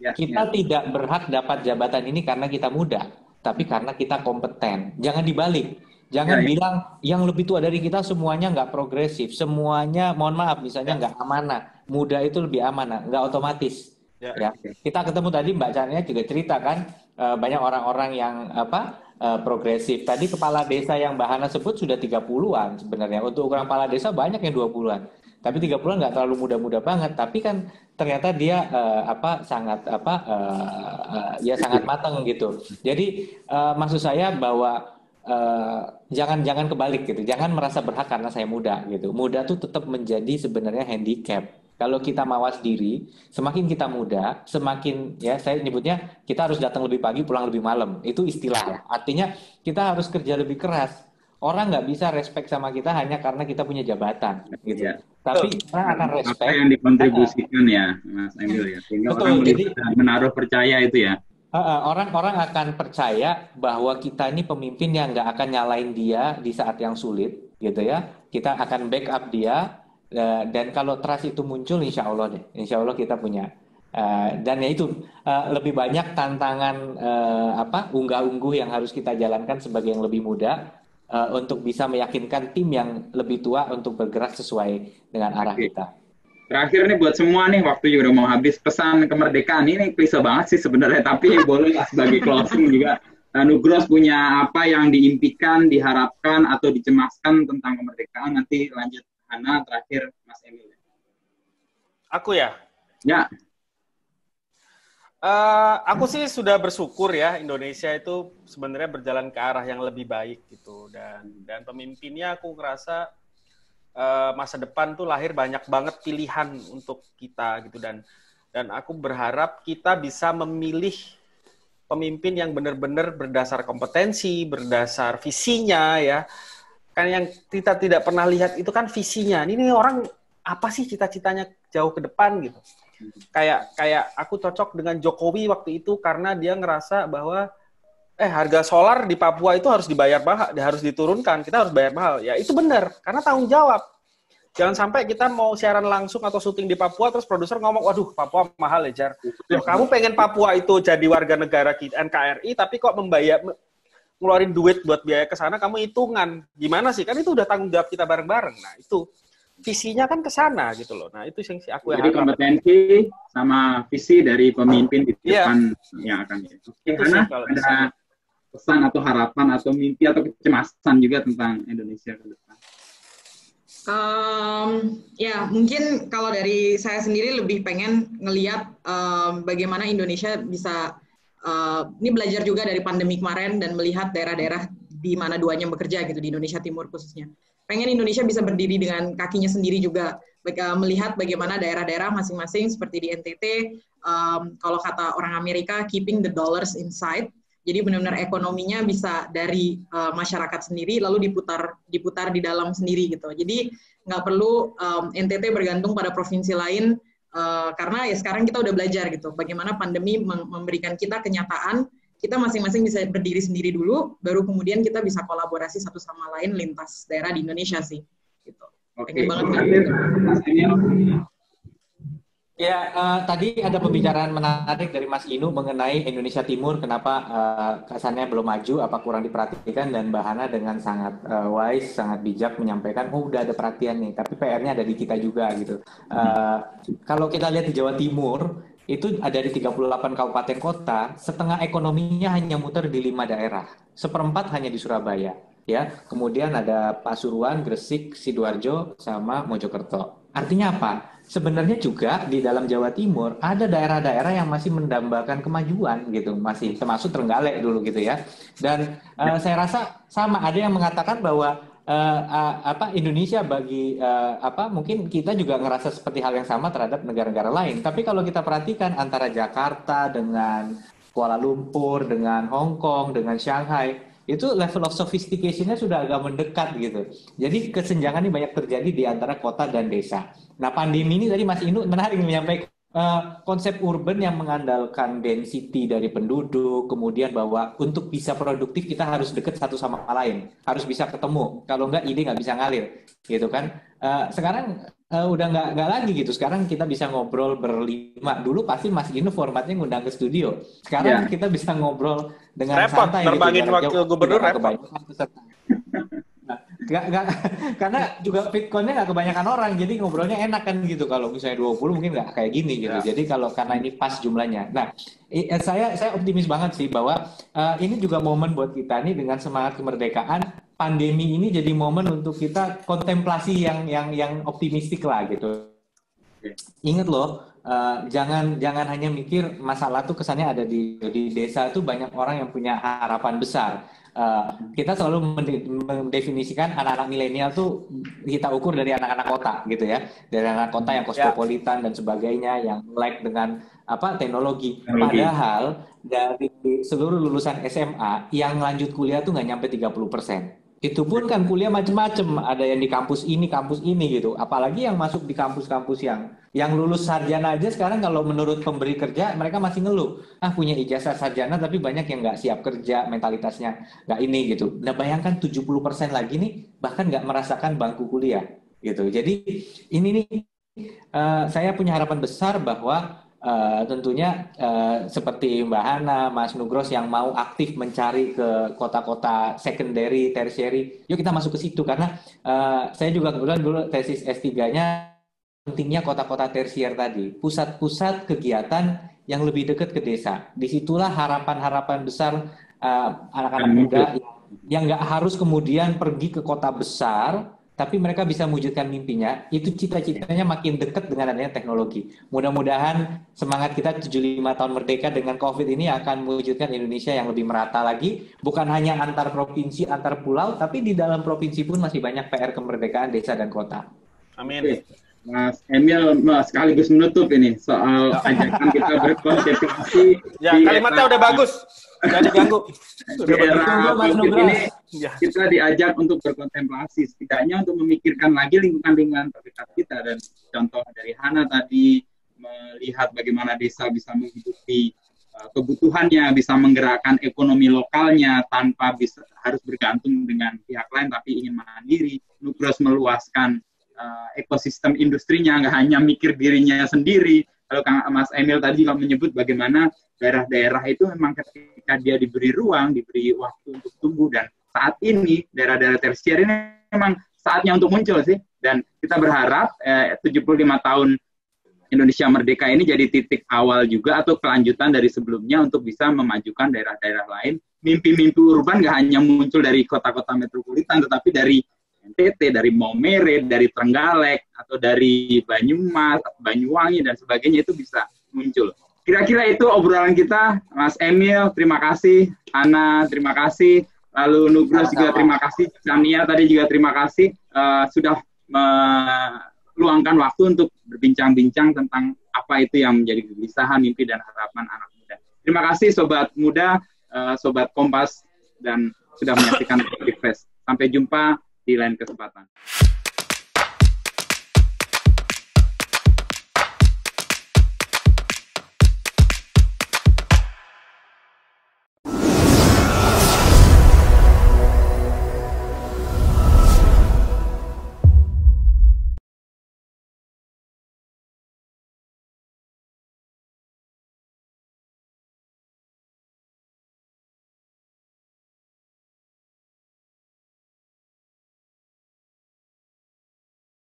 Kita tidak berhak dapat jabatan ini karena kita muda, tapi karena kita kompeten. Jangan dibalik. Jangan bilang yang lebih tua dari kita semuanya nggak progresif, semuanya mohon maaf misalnya nggak amanah, muda itu lebih amanah, nggak otomatis. Ya. Kita ketemu tadi Mbak Chania juga cerita kan banyak orang-orang yang progresif. Tadi kepala desa yang Mbak Hana sebut sudah 30-an sebenarnya. Untuk ukuran kepala desa banyak yang 20-an. Tapi 30-an nggak terlalu muda-muda banget, tapi kan ternyata dia sangat matang gitu. Jadi maksud saya bahwa jangan kebalik gitu, jangan merasa berhak karena saya muda gitu. Muda tuh tetap menjadi sebenarnya handicap. Kalau kita mawas diri, semakin kita muda, semakin ya saya nyebutnya kita harus datang lebih pagi, pulang lebih malam. Itu istilah. Artinya kita harus kerja lebih keras. Orang nggak bisa respect sama kita hanya karena kita punya jabatan gitu. Tapi orang akan respect apa yang dikontribusikan ya, Mas Emil ya. Sehingga orang menaruh percaya itu ya. Orang-orang akan percaya bahwa kita ini pemimpin yang nggak akan nyalain dia di saat yang sulit, gitu ya. Kita akan backup dia, dan kalau trust itu muncul, insya Allah kita punya. Dan ya itu lebih banyak tantangan unggah-ungguh yang harus kita jalankan sebagai yang lebih muda untuk bisa meyakinkan tim yang lebih tua untuk bergerak sesuai dengan arah kita. Terakhir nih buat semua nih, waktu juga udah mau habis, pesan kemerdekaan ini klise banget sih sebenarnya, tapi boleh sebagai closing juga. Nugros punya apa yang diimpikan, diharapkan atau dicemaskan tentang kemerdekaan? Nanti lanjut Hana, terakhir Mas Emil. Aku ya? Ya. Aku sih sudah bersyukur ya Indonesia itu sebenarnya berjalan ke arah yang lebih baik gitu, dan pemimpinnya aku ngerasa masa depan tuh lahir banyak banget pilihan untuk kita gitu, dan aku berharap kita bisa memilih pemimpin yang benar-benar berdasar kompetensi, berdasar visinya ya. Kan yang kita tidak pernah lihat itu kan visinya. Ini orang apa sih cita-citanya jauh ke depan gitu. Kayak aku cocok dengan Jokowi waktu itu karena dia ngerasa bahwa harga solar di Papua itu harus dibayar mahal, harus diturunkan, kita harus bayar mahal. Ya itu benar, karena tanggung jawab. Jangan sampai kita mau siaran langsung atau syuting di Papua, terus produser ngomong, waduh Papua mahal ya, Jar. Loh, kamu pengen Papua itu jadi warga negara NKRI, tapi kok ngeluarin duit buat biaya ke sana, kamu hitungan. Gimana sih? Kan itu udah tanggung jawab kita bareng-bareng. Nah itu, visinya kan ke sana gitu loh. Nah itu yang aku harap. Jadi kompetensi sama visi dari pemimpin di depan yang akan karena ada pesan atau harapan atau mimpi atau kecemasan juga tentang Indonesia ke depan. Ya mungkin kalau dari saya sendiri lebih pengen ngelihat bagaimana Indonesia bisa ini belajar juga dari pandemi kemarin dan melihat daerah-daerah di mana duanya bekerja gitu, di Indonesia Timur khususnya. Pengen Indonesia bisa berdiri dengan kakinya sendiri juga, melihat bagaimana daerah-daerah masing-masing seperti di NTT, kalau kata orang Amerika, keeping the dollars inside. Jadi benar-benar ekonominya bisa dari masyarakat sendiri lalu diputar di dalam sendiri gitu. Jadi nggak perlu NTT bergantung pada provinsi lain, karena ya sekarang kita udah belajar gitu bagaimana pandemi memberikan kita kenyataan kita masing-masing bisa berdiri sendiri dulu, baru kemudian kita bisa kolaborasi satu sama lain lintas daerah di Indonesia sih. Gitu. Oke. Ya, tadi ada pembicaraan menarik dari Mas Inu mengenai Indonesia Timur, kenapa kesannya belum maju, apa kurang diperhatikan, dan Mbak Hana dengan sangat wise, sangat bijak menyampaikan, oh udah ada perhatian nih, tapi PR-nya ada di kita juga gitu. Kalau kita lihat di Jawa Timur, itu ada di 38 kabupaten kota, setengah ekonominya hanya muter di 5 daerah, seperempat hanya di Surabaya. Ya, kemudian ada Pasuruan, Gresik, Sidoarjo, sama Mojokerto. Artinya apa? Sebenarnya juga di dalam Jawa Timur ada daerah-daerah yang masih mendambakan kemajuan gitu, masih termasuk Trenggalek dulu gitu ya. Dan saya rasa sama, ada yang mengatakan bahwa Indonesia bagi mungkin kita juga ngerasa seperti hal yang sama terhadap negara-negara lain. Tapi kalau kita perhatikan antara Jakarta dengan Kuala Lumpur, dengan Hong Kong, dengan Shanghai, itu level of sophistication-nya sudah agak mendekat gitu. Jadi kesenjangan ini banyak terjadi di antara kota dan desa. Nah, pandemi ini tadi Mas Inu menarik menyampaikan konsep urban yang mengandalkan density dari penduduk, kemudian bahwa untuk bisa produktif kita harus dekat satu sama lain, harus bisa ketemu. Kalau enggak ide nggak bisa ngalir, gitu kan? Sekarang udah nggak lagi gitu. Sekarang kita bisa ngobrol berlima. Dulu pasti Mas Inu formatnya ngundang ke studio. Sekarang kita bisa ngobrol dengan repot, santai. Terbangin gitu. wakil gubernur repot. Karena juga Bitcoin-nya nggak kebanyakan orang, jadi ngobrolnya enak kan gitu. Kalau misalnya 20 mungkin nggak kayak gini gitu. Ya. Jadi karena ini pas jumlahnya. Nah, saya optimis banget sih bahwa ini juga momen buat kita nih dengan semangat kemerdekaan. Pandemi ini jadi momen untuk kita kontemplasi yang optimistik lah gitu. Ingat loh, jangan hanya mikir masalah tuh kesannya ada di desa tuh banyak orang yang punya harapan besar. Kita selalu mendefinisikan anak-anak milenial tuh kita ukur dari anak-anak kota gitu ya, dari anak kota yang kosmopolitan dan sebagainya, yang melek dengan teknologi. Padahal dari seluruh lulusan SMA yang lanjut kuliah tuh nggak nyampe 30%. Itu pun kan kuliah macam-macam, ada yang di kampus ini gitu. Apalagi yang masuk di kampus-kampus yang lulus sarjana aja sekarang kalau menurut pemberi kerja mereka masih ngeluh. Punya ijazah sarjana tapi banyak yang nggak siap kerja, mentalitasnya nggak ini gitu. Nah bayangkan 70% lagi nih bahkan nggak merasakan bangku kuliah gitu. Jadi ini nih saya punya harapan besar bahwa tentunya seperti Mbak Hana, Mas Nugros yang mau aktif mencari ke kota-kota secondary, tertiary, yuk kita masuk ke situ karena saya juga kebetulan dulu tesis S3-nya pentingnya kota-kota tersier tadi, pusat-pusat kegiatan yang lebih dekat ke desa. Disitulah harapan-harapan besar anak-anak muda yang nggak harus kemudian pergi ke kota besar, tapi mereka bisa mewujudkan mimpinya, itu cita-citanya makin dekat dengan adanya teknologi. Mudah-mudahan semangat kita 75 tahun merdeka dengan COVID ini akan mewujudkan Indonesia yang lebih merata lagi, bukan hanya antar provinsi, antar pulau, tapi di dalam provinsi pun masih banyak PR kemerdekaan desa dan kota. Amin. Mas Emil sekaligus menutup ini soal ajakan kita berkontemplasi. Ya, kalimatnya udah bagus. Jangan diganggu. Di era COVID ini kita diajak untuk berkontemplasi, setidaknya untuk memikirkan lagi lingkungan-lingkungan terdekat kita. Dan contoh dari Hana tadi melihat bagaimana desa bisa menghidupi kebutuhannya, bisa menggerakkan ekonomi lokalnya tanpa harus bergantung dengan pihak lain tapi ingin mandiri. Nugros meluaskan ekosistem industrinya, nggak hanya mikir dirinya sendiri. Kalau Mas Emil tadi juga menyebut bagaimana daerah-daerah itu memang ketika dia diberi ruang, diberi waktu untuk tumbuh, dan saat ini daerah-daerah tersier ini memang saatnya untuk muncul sih. Dan kita berharap 75 tahun Indonesia Merdeka ini jadi titik awal juga atau kelanjutan dari sebelumnya untuk bisa memajukan daerah-daerah lain. Mimpi-mimpi urban nggak hanya muncul dari kota-kota metropolitan, tetapi dari NTT, dari Maumere, dari Trenggalek, atau dari Banyumas, Banyuwangi, dan sebagainya itu bisa muncul. Kira-kira itu obrolan kita. Mas Emil, terima kasih. Ana, terima kasih. Lalu Nugros juga terima kasih. Sania tadi juga terima kasih. Sudah meluangkan waktu untuk berbincang-bincang tentang apa itu yang menjadi kegelisahan, mimpi, dan harapan anak muda. Terima kasih Sobat Muda, Sobat Kompas, dan sudah menyaksikan Refresh. Sampai jumpa di lain kesempatan.